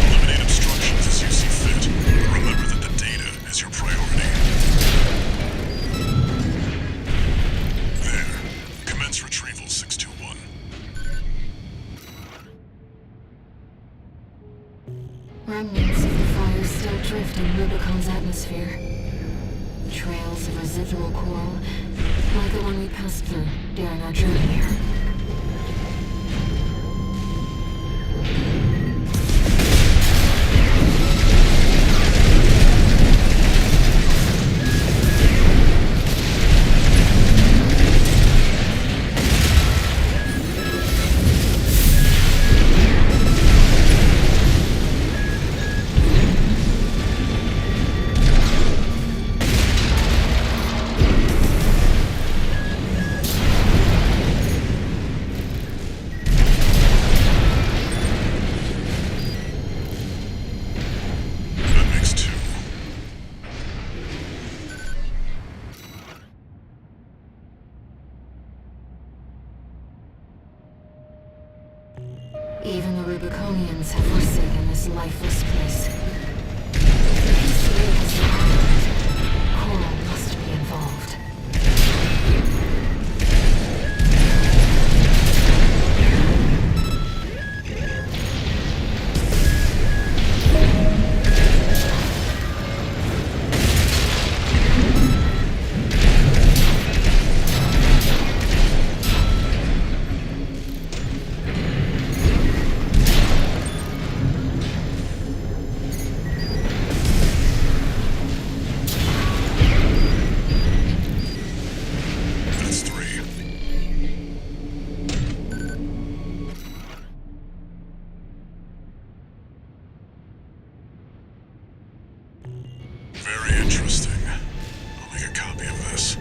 A: Eliminate obstructions as you see fit. But remember that the data is your priority. There. Commence retrieval, 621.
H: Remnants of the fire still drift in Rubicon's atmosphere. Trails of residual coral, like the one we passed through during our journey here. Even the Rubiconians have forsaken this lifeless place. The PCA has survived. Coral must be involved.
A: Very interesting. I'll make a copy of this.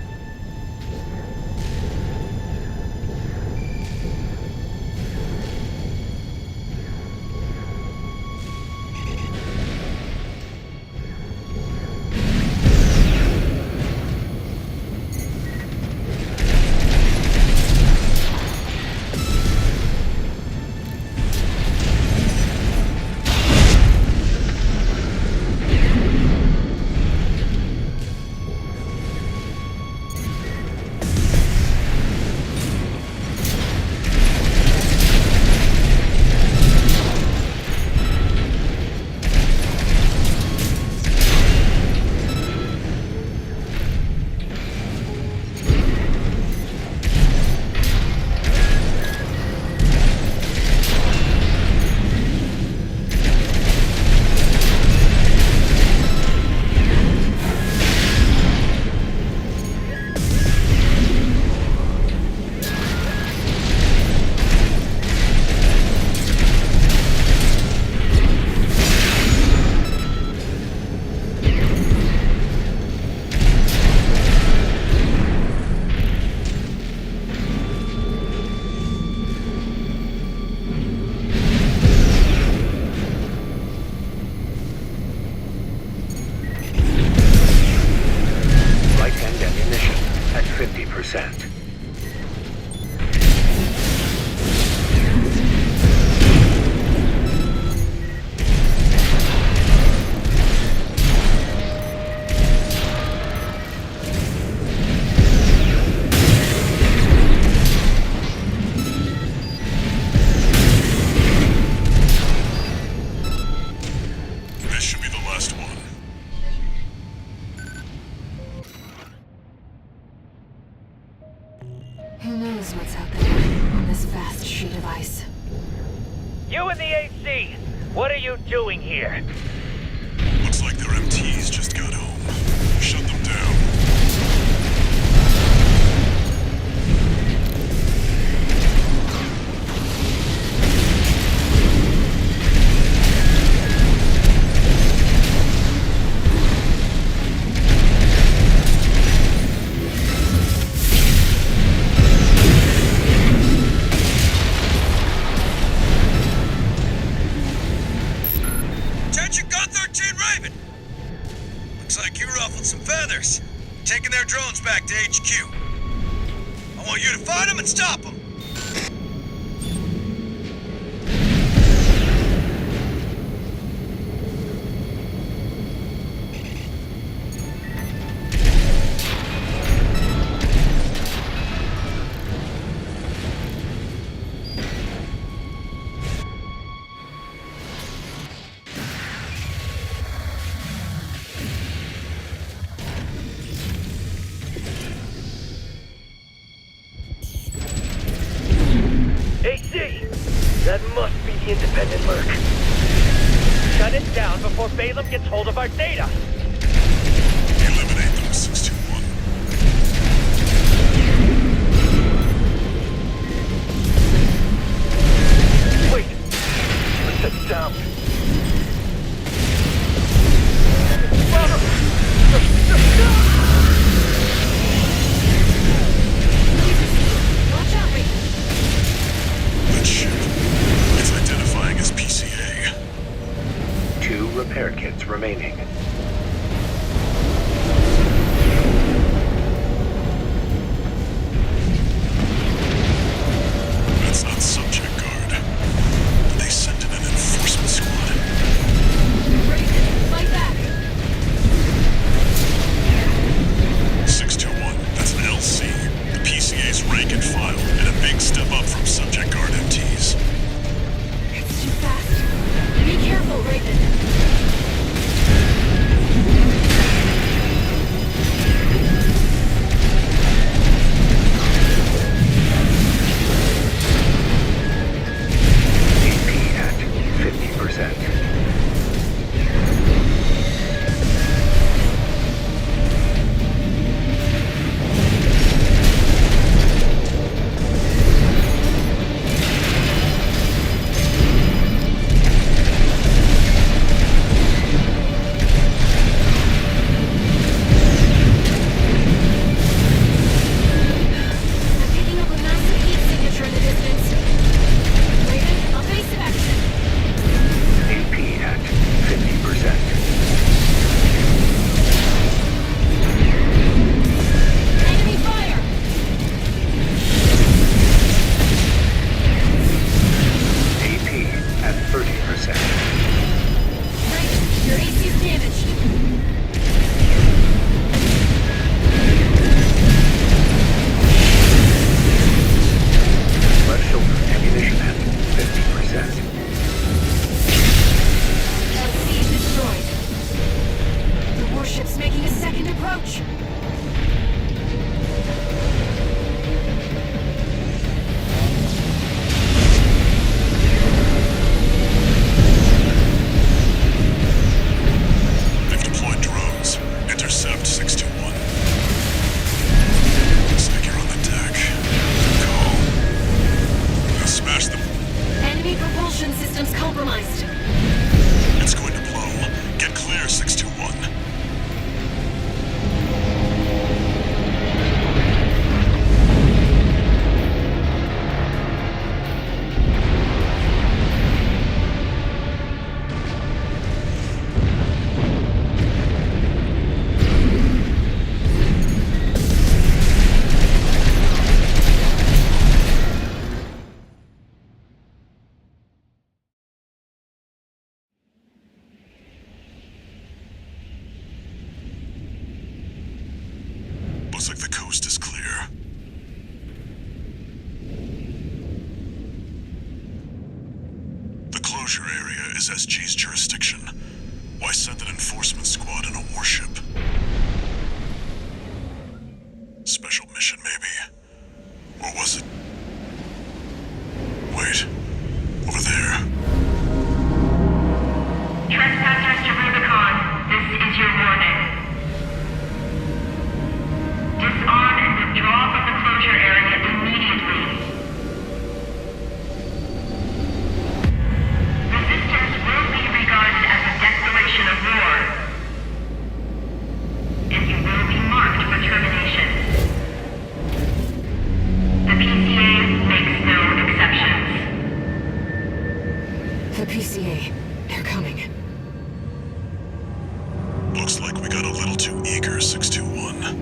C: 50%.
A: This should be the last one.
H: Who knows what's out there on this vast sheet of ice?
J: You and the AC! What are you doing here?
A: Looks like their MTs just got home. Shut them down.
G: Attention Gun 13 Raven! Looks like you ruffled some feathers. Taking their drones back to HQ. I want you to find them and stop them.
J: AC! That must be the independent Merc. Shut it down before Balaam gets hold of our data!
A: Eliminate them, 621.
D: Wait! Let's set it down.
H: Watch out, Raven!
A: That ship. It's identifying as PCA.
C: 2 repair kits remaining.
A: That's not Subject Guard. Did they send in an enforcement squad?
H: Raven, fight back!
A: 621. That's an LC. The PCA's rank and file, and a big step up from Subject Guard MTs.
H: It's too fast. Be careful, Raven.
C: AP at 50%.
H: I'm picking up a massive heat signature in the distance. Raven, evasive action.
C: AP at 50%.
H: Enemy fire!
C: AP at 30%.
H: Raven, your AC's damaged.
C: Left shoulder ammunition at 50%.
H: LC destroyed. The warship's making a second approach.
A: They've deployed drones. Intercept 621. Looks like you're on the deck. Call. Now smash them.
H: Enemy propulsion systems compromised.
A: It's going to blow. Get clear, 621. is SG's jurisdiction. Why send an enforcement squad in a warship? Special mission, maybe? Or was it... Wait. Over there.
K: Trespassers to Rubicon, this is your warning. Disarm and withdraw from the closure area immediately. Resistance will be regarded as a declaration of war, and you will be marked for termination. The PCA makes no exceptions.
H: The PCA. They're coming.
A: Looks like we got a little too eager, 621.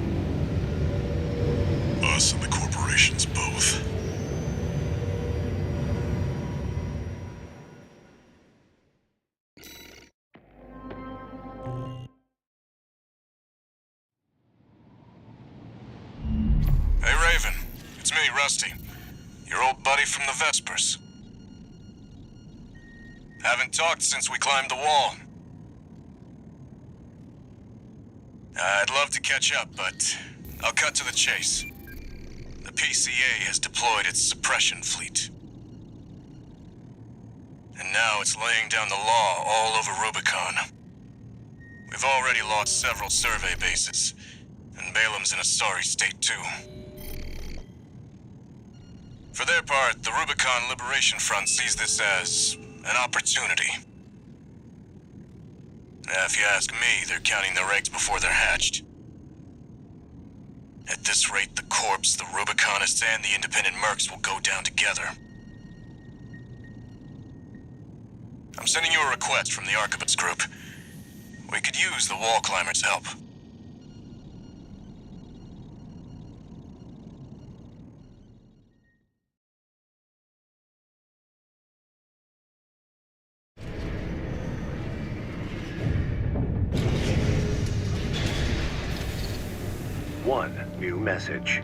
A: Us and the corporations both.
L: Hey, Raven. It's me, Rusty. Your old buddy from the Vespers. Haven't talked since we climbed the wall. I'd love to catch up, but I'll cut to the chase. The PCA has deployed its suppression fleet. And now it's laying down the law all over Rubicon. We've already lost several survey bases, and Balam's in a sorry state too. For their part, the Rubicon Liberation Front sees this as an opportunity. If you ask me, they're counting their eggs before they're hatched. At this rate, the Corps, the Rubiconists, and the independent mercs will go down together. I'm sending you a request from the Arquebus group. We could use the wall climbers' help.
C: One new message.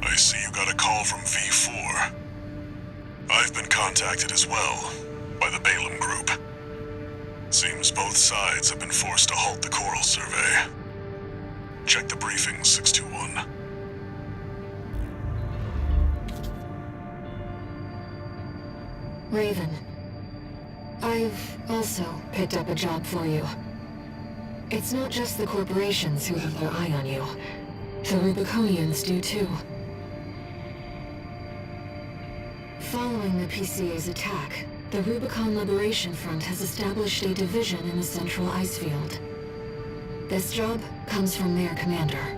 A: I see you got a call from V4. I've been contacted as well, by the Balam group. Seems both sides have been forced to halt the coral survey. Check the briefing, 621.
H: Raven. I've also picked up a job for you. It's not just the corporations who have their eye on you. The Rubiconians do too. Following the PCA's attack, the Rubicon Liberation Front has established a division in the Central Ice Field. This job comes from their commander.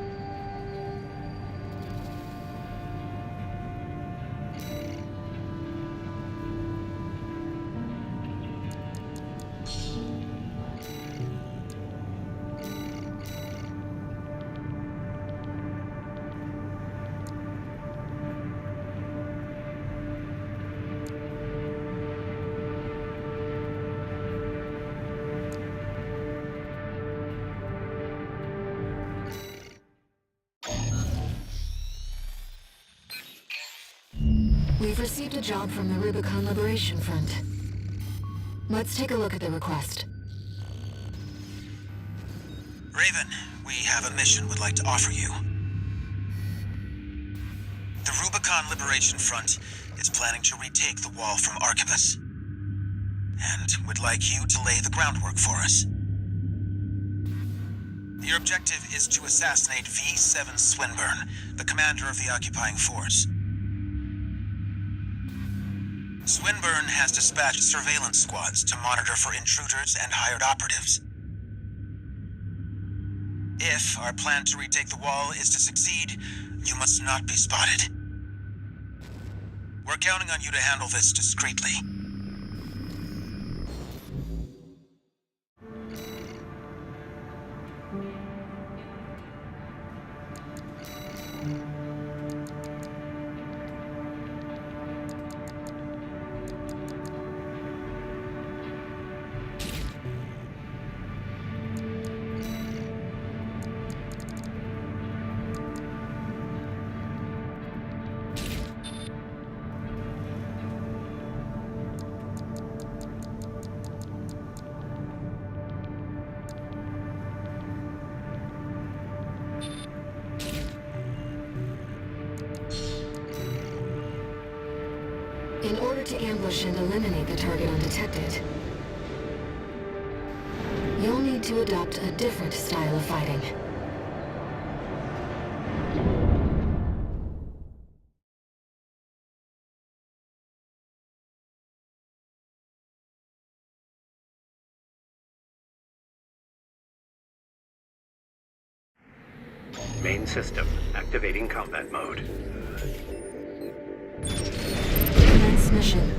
H: We've received a job from the Rubicon Liberation Front. Let's take a look at the request.
G: Raven, we have a mission we'd like to offer you. The Rubicon Liberation Front is planning to retake the wall from Arquebus. And would like you to lay the groundwork for us. Your objective is to assassinate V7 Swinburne, the commander of the occupying force. Swinburne has dispatched surveillance squads to monitor for intruders and hired operatives. If our plan to retake the wall is to succeed, you must not be spotted. We're counting on you to handle this discreetly.
H: In order to ambush and eliminate the target undetected, you'll need to adopt a different style of fighting.
C: Main system activating combat mode.
H: Commence mission.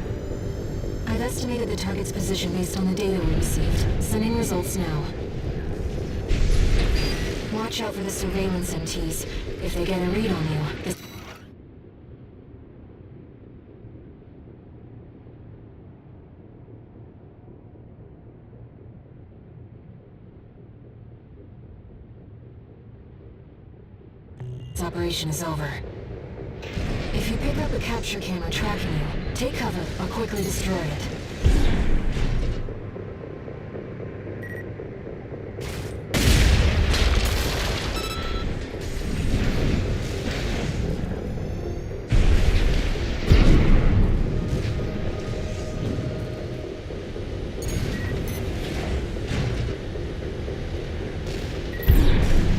H: I've estimated the target's position based on the data we received. Sending results now. Watch out for the surveillance MTs. If they get a read on you, this operation is over. If you pick up a capture camera tracking you, take cover or quickly destroy it.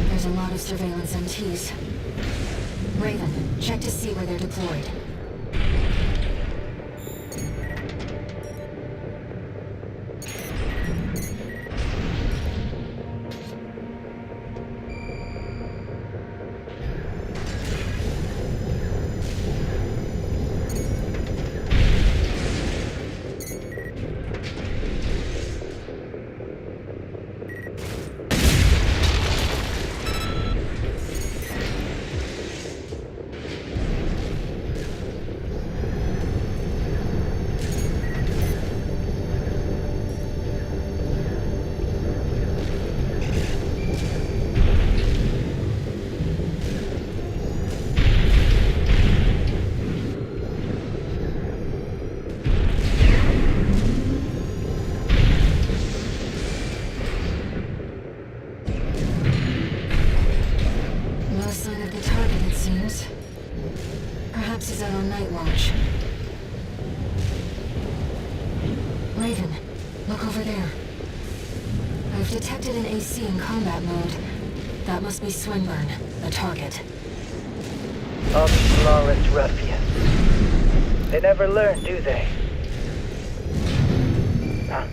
H: There's a lot of surveillance MTs. Raven, check to see where they're deployed. Perhaps he's out on night watch. Raven, look over there. I've detected an AC in combat mode. That must be Swinburne, the target.
J: All these lawless ruffians. They never learn, do they? Huh.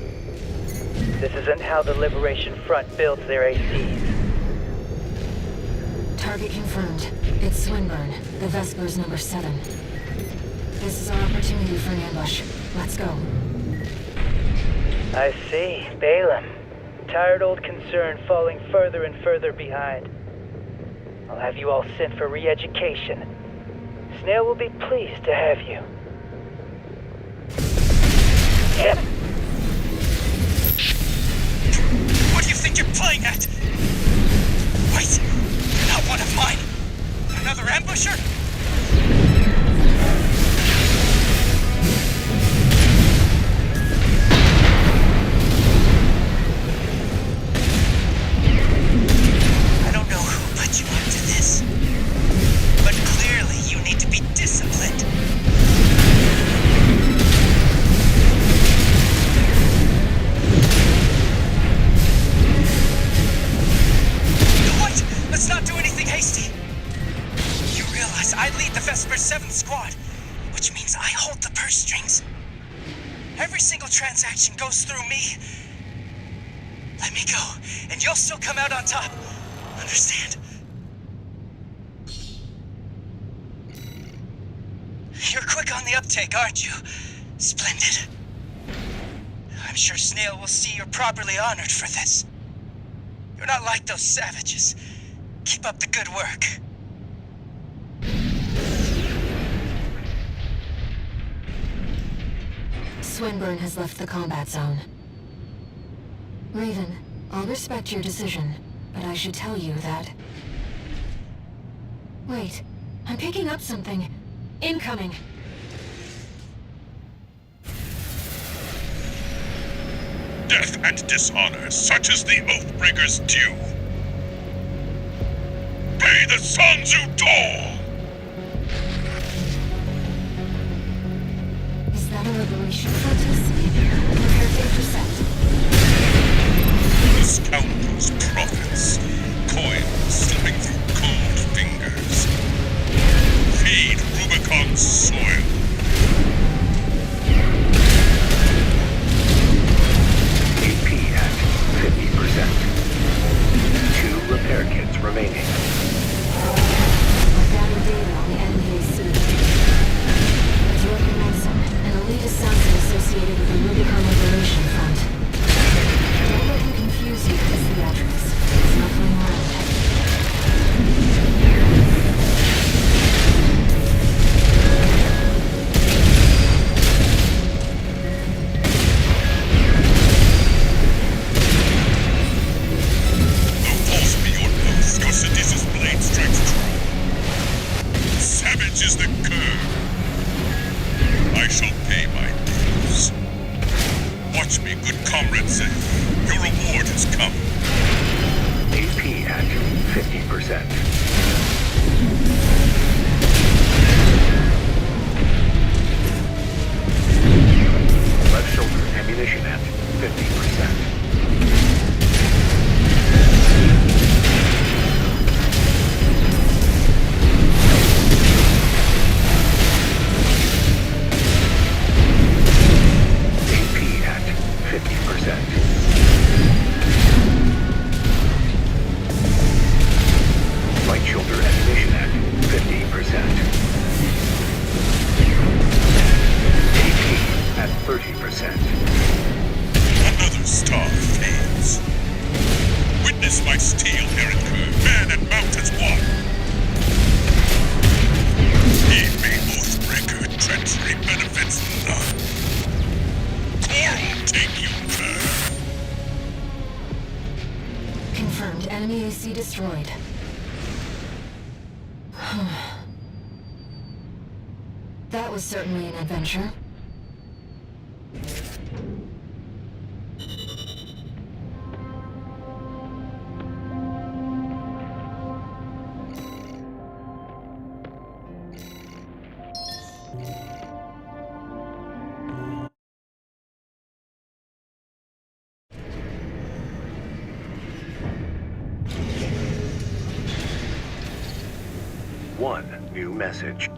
J: This isn't how the Liberation Front builds their ACs.
H: Target confirmed. It's Swinburne, the Vespers number 7. This is our opportunity for an ambush. Let's go.
J: I see. Balaam. Tired old concern falling further and further behind. I'll have you all sent for re-education. Snail will be pleased to have you. Yep.
G: What do you think you're playing at? Wait, you're not one of mine. Another ambusher? I don't know who put you up to this, but clearly you need to be disciplined. Wait! Let's not do anything hasty. You realize I lead the Vesper 7th Squad, which means I hold the purse strings. Every single transaction goes through me. Let me go, and you'll still come out on top. Understand? You're quick on the uptake, aren't you? Splendid. I'm sure Snail will see you're properly honored for this. You're not like those savages. Keep up the good work.
H: Swinburne has left the combat zone. Raven, I'll respect your decision, but I should tell you that... Wait, I'm picking up something. Incoming!
A: Death and dishonor, such as the Oathbreaker's due. Pay the Sons who Dor!
H: The Liberation Front is prepare to intercept.
A: The scoundrels' profits. Coins slipping through cold fingers. Feed Rubicon's soil.
C: AP at 50%. 2 repair kits remaining.
H: I've gathered data on the NPAC. There's Roman Ransom, an elite assassin associated with the Rubicon Liberation Front. Don't let him confuse you with his theatrics. He's not playing around.
A: Your Sidis's blade strikes true. Savage is the curve. I shall pay my dues. Watch me, good comrade, say. Your reward has come.
C: AP at 50%. Left shoulder ammunition at 50%. Right shoulder ammunition at 50%. AP at 30%.
A: Another star fades. Witness my steel, Aaron Kerr. Man and mount as one. He may Oathbreaker, treachery benefits none. Coral take you, Kerr.
H: Confirmed. Enemy AC destroyed. That was certainly an adventure.
C: One new message.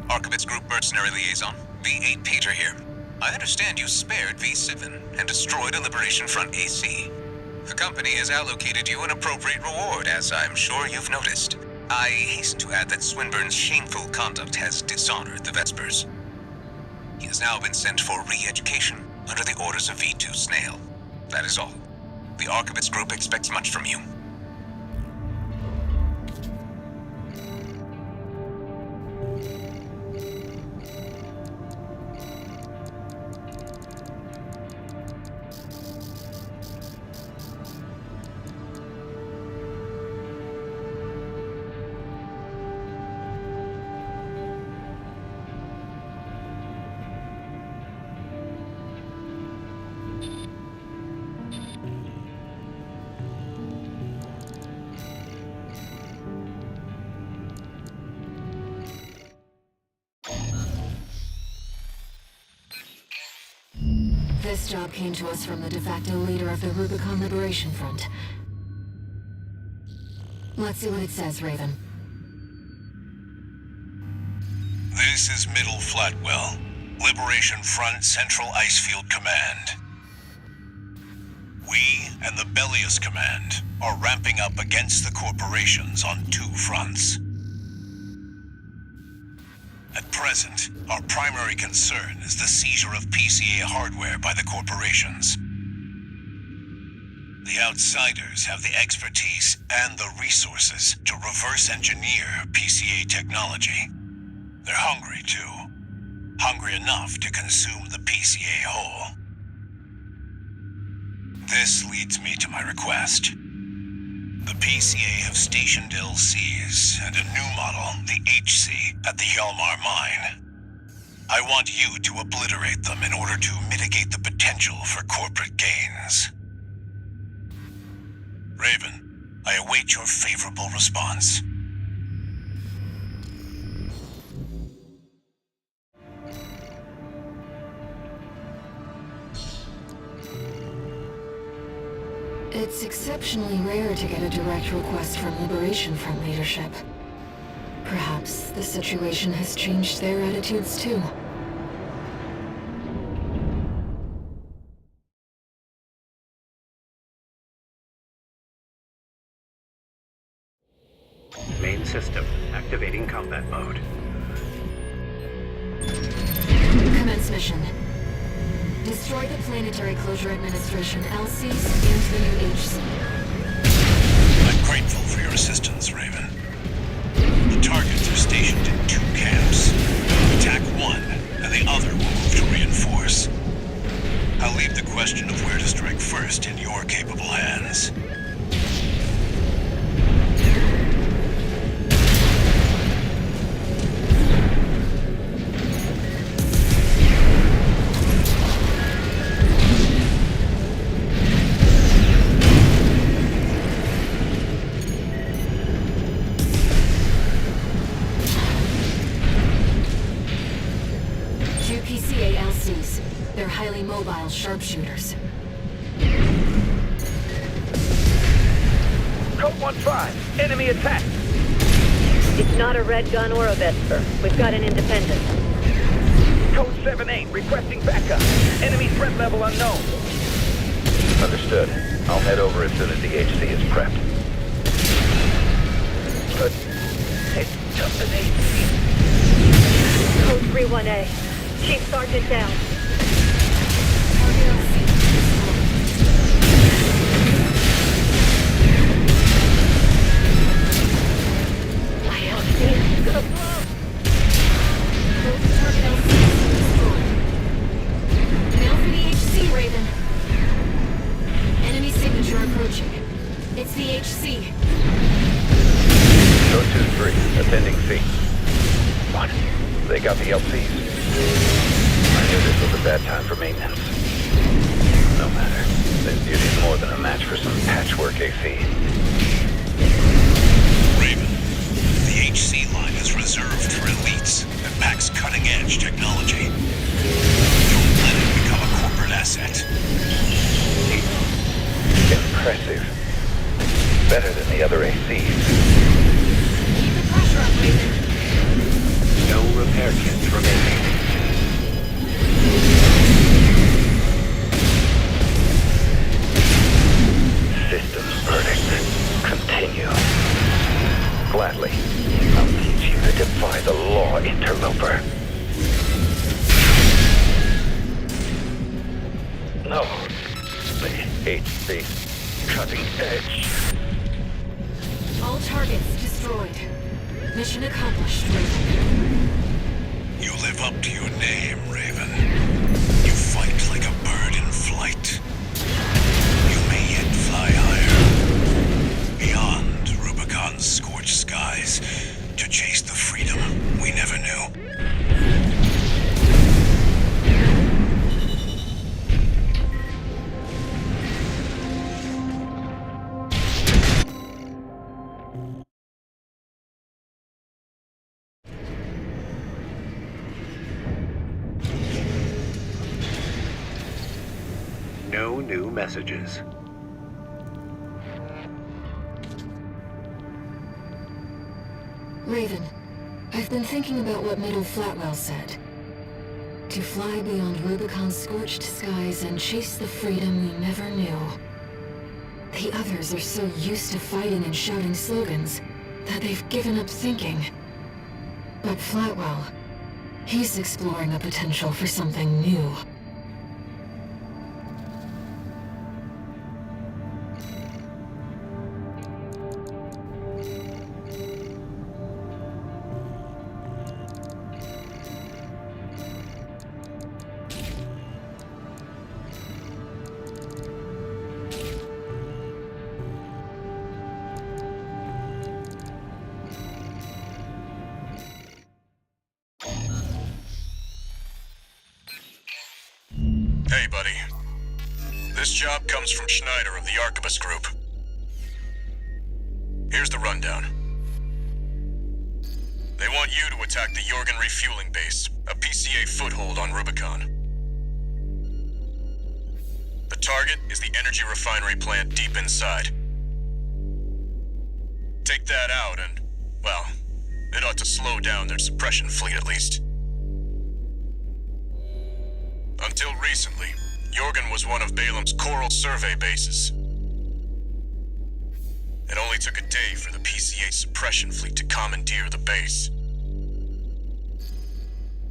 L: Archivist Group Mercenary Liaison, V8 Peter here. I understand you spared V7 and destroyed a Liberation Front AC. The company has allocated you an appropriate reward, as I'm sure you've noticed. I hasten to add that Swinburne's shameful conduct has dishonored the Vespers. He has now been sent for re-education under the orders of V2 Snail. That is all. The Archivist Group expects much from you.
H: This job came to us from the de facto leader of the Rubicon Liberation Front. Let's see what it says, Raven.
M: This is Middle Flatwell, Liberation Front Central Icefield Command. We and the Bellius Command are ramping up against the corporations on 2 fronts. At present, our primary concern is the seizure of PCA hardware by the corporations. The Outsiders have the expertise and the resources to reverse engineer PCA technology. They're hungry, too. Hungry enough to consume the PCA whole. This leads me to my request. The PCA have stationed LCs and a new model, the HC, at the Hjalmar mine. I want you to obliterate them in order to mitigate the potential for corporate gains. Raven, I await your favorable response.
H: It's exceptionally rare to get a direct request from Liberation Front leadership. Perhaps the situation has changed their attitudes too.
C: Main system activating combat mode.
H: Commence mission. Destroy the Planetary Closure Administration LCs and the new HC.
M: I'm grateful for your assistance, Raven. The targets are stationed in 2 camps. Attack one, and the other will move to reinforce. I'll leave the question of where to strike first in your capable hands.
H: PCA LCs. They're highly mobile sharpshooters.
E: Code 1-5, enemy attack.
F: It's not a red gun or a Vesper. We've got an independent.
E: Code 7-8, requesting backup. Enemy threat level unknown. Understood. I'll head over as soon as the HC is prepped. But it's just an HC.
F: Code 3-1A. Chief Sergeant down.
H: Target LC destroyed.
F: My LC is gonna blow.
H: Both target LCs destroyed. Now for the HC, Raven. Enemy signature approaching. It's the HC.
E: Code 2-3, attending C. What? They got the LCs. I knew this was a bad time for maintenance. No matter. This beauty's more than a match for some patchwork AC.
M: Raven, the HC line is reserved for elites and packs cutting-edge technology. Don't let it become a corporate asset.
E: Impressive. Better than the other ACs.
H: Keep the pressure up, Raven.
C: No repair kits remaining.
E: Systems verdict. Continue. Gladly. I'll teach you to defy the law, interloper. No. The HC. Cutting edge.
H: All targets destroyed. Mission accomplished, Raven.
M: You live up to your name, Raven. You fight like a bird in flight. You may yet fly higher. Beyond Rubicon's scorched skies to chase the freedom we never knew.
C: No new messages.
H: Raven, I've been thinking about what Middle Flatwell said. To fly beyond Rubicon's scorched skies and chase the freedom we never knew. The others are so used to fighting and shouting slogans that they've given up thinking. But Flatwell, he's exploring the potential for something new.
A: Hey, buddy. This job comes from Schneider of the Arquebus Group. Here's the rundown. They want you to attack the Jorgen refueling base, a PCA foothold on Rubicon. The target is the energy refinery plant deep inside. Take that out and, well, it ought to slow down their suppression fleet at least. Until recently, Jorgen was one of Balam's Coral survey bases. It only took a day for the PCA suppression fleet to commandeer the base.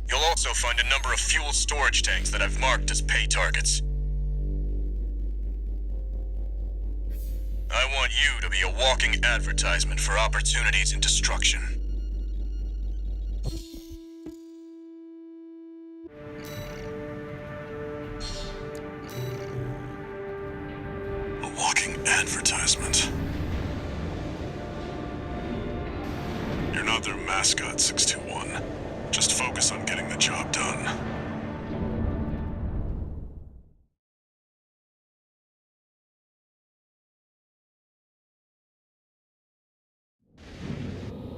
A: You'll also find a number of fuel storage tanks that I've marked as pay targets. I want you to be a walking advertisement for opportunities in destruction. A walking advertisement. You're not their mascot, 621. Just focus on getting the job done.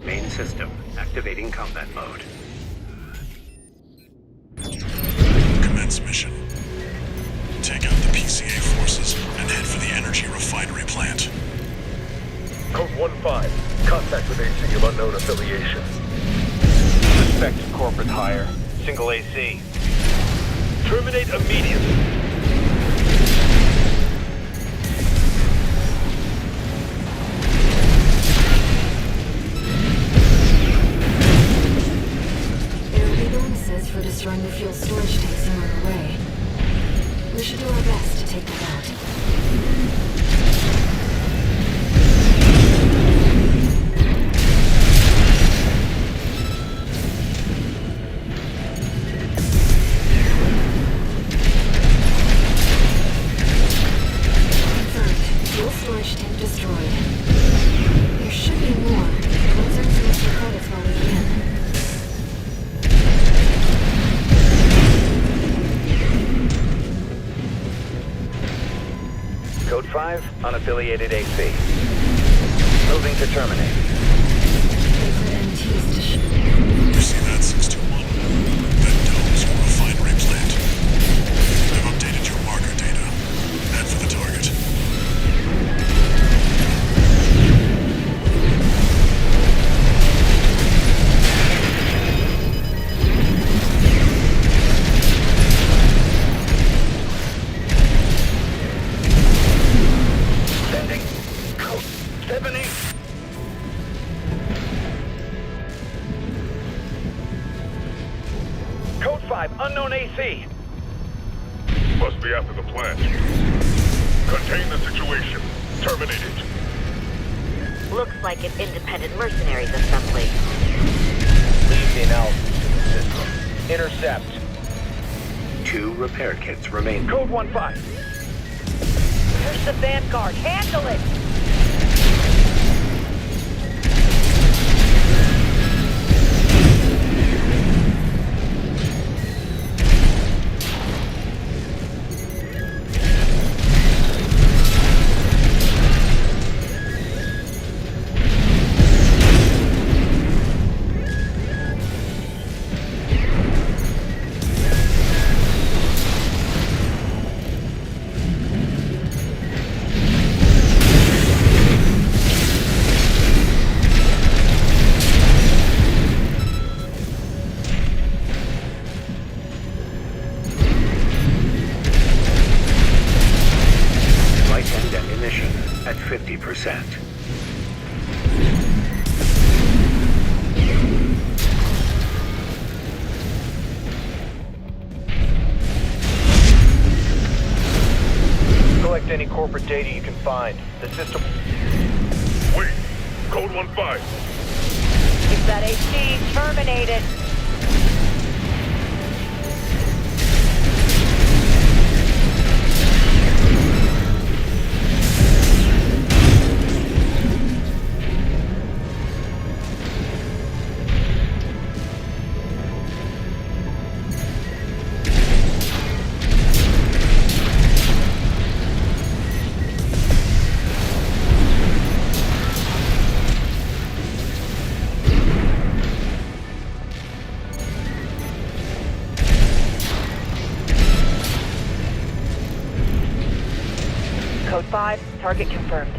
C: Main system activating combat mode.
A: Commence mission. Take out the PCA forces and head for the energy refinery plant.
D: Code 1-5. Contact with AC of unknown affiliation.
J: Suspect corporate hire. Single AC.
D: Terminate immediately.
H: There will be bonuses for destroying the fuel storage tanks on our way. We should do our best to take them out.
E: Code 5, unaffiliated AC. Moving to terminate.
A: You see that, 621? That dome's your refinery plant. I've updated your marker data. Head for the target.
E: Sending code 78. Code 5, unknown AC.
D: Must be after the plant. Contain the situation. Terminate it.
F: Looks like an independent mercenaries of someplace.
J: Leave the analysis system. Intercept.
C: 2 repair kits remain.
E: Code 1-5.
F: Here's the Vanguard. Handle it!
C: Light end ammunition at 50%.
J: Collect any corporate data you can find. The system...
D: Wait. Code 1-5.
F: Is that AC terminated? Code 5, target confirmed.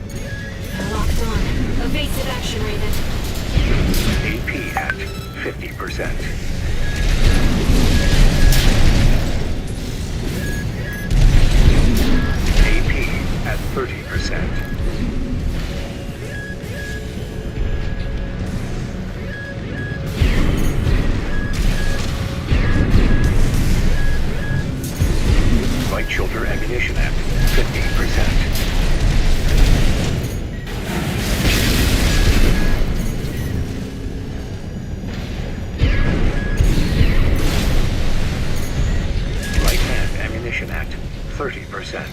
H: They're locked on. Evasive action, Raven.
C: AP at 50%. AP at 30%. Light shoulder ammunition at 50%. Right hand ammunition at 30%.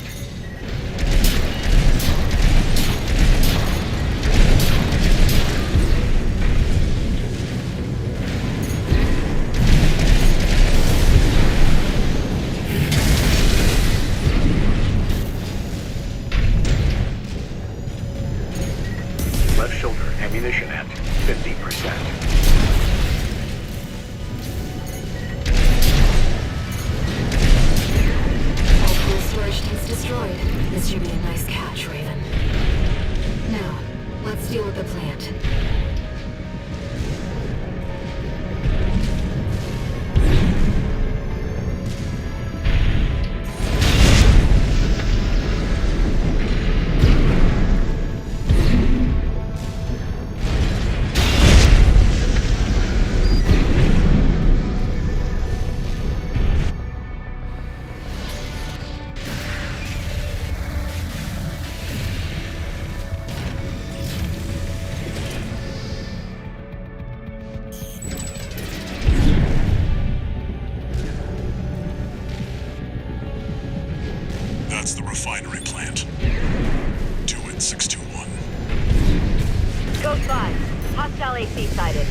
C: Left shoulder ammunition at 50%.
H: All cool storage tanks destroyed. This should be a nice catch, Raven. Now, let's deal with the plant.
A: That's the refinery plant. Do it, 621.
F: Code 5, hostile AC sighted.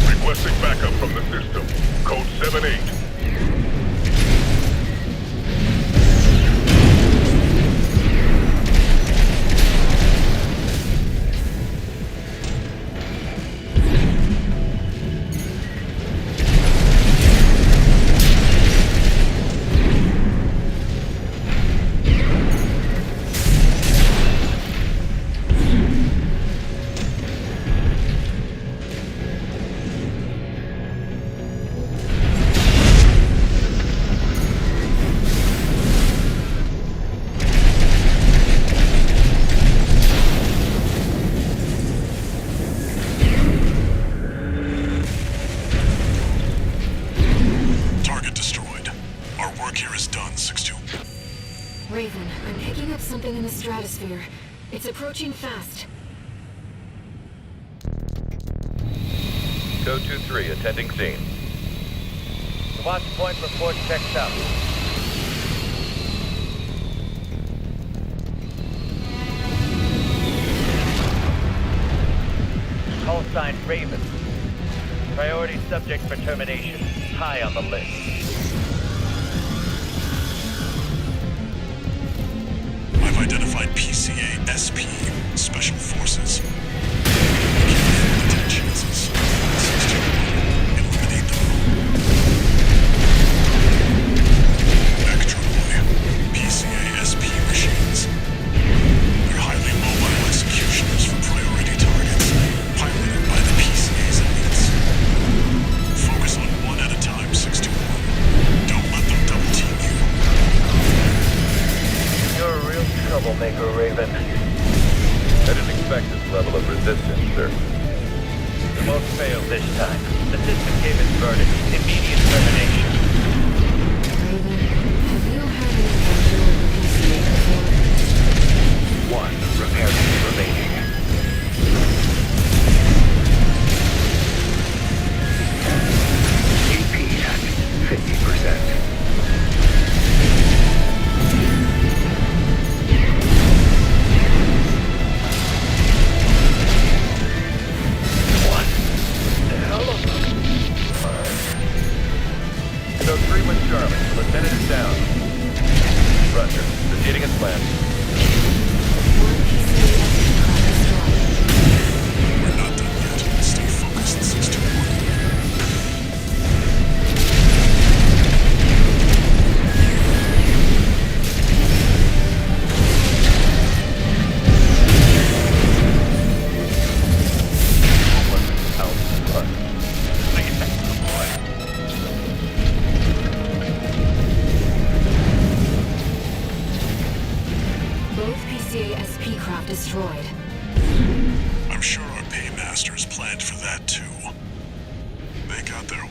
D: Requesting backup from the system. Code 7-8.
A: Target destroyed. Our work here is done, 621.
H: Raven, I'm picking up something in the stratosphere. It's approaching fast.
D: Code 2-3, attending scene.
J: The watch point report checks out. Call sign Raven. Priority subject for termination. High on the list.
A: I've identified PCA SP, Special Forces. We can't afford to take chances. 621, eliminate them. Vectroy, PCA SP machines. They're highly mobile executioners for priority targets, piloted by the PCA's elites. Focus on one at a time, 621. Don't let them double team you.
D: You're a real troublemaker, Raven. I didn't expect this level of resistance, sir.
J: We won't fail this time. The system gave its verdict. Immediate termination.
H: Raven, have you had an encounter with the PCA before?
C: One repair kit remaining. AP at 50%.
D: Code 3 with Charlie. The lieutenant is down. Roger. Proceeding as planned.
H: One PCA destroyed.
A: We're not done yet. Stay focused, 621.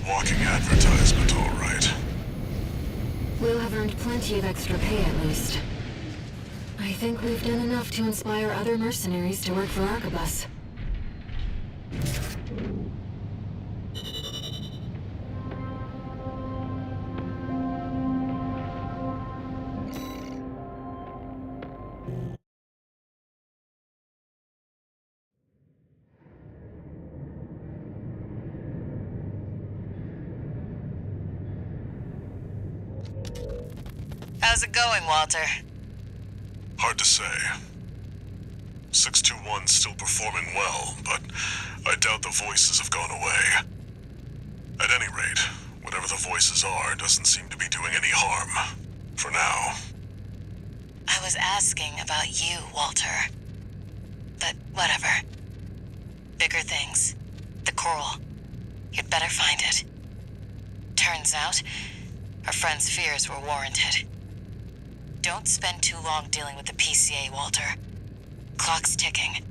A: walking advertisement, all right.
H: We'll have earned plenty of extra pay at least. I think we've done enough to inspire other mercenaries to work for Arquebus.
B: How's it going, Walter?
A: Hard to say. 621's still performing well, but I doubt the voices have gone away. At any rate, whatever the voices are doesn't seem to be doing any harm. For now.
B: I was asking about you, Walter. But whatever. Bigger things. The coral. You'd better find it. Turns out, our friend's fears were warranted. Don't spend too long dealing with the PCA, Walter. Clock's ticking.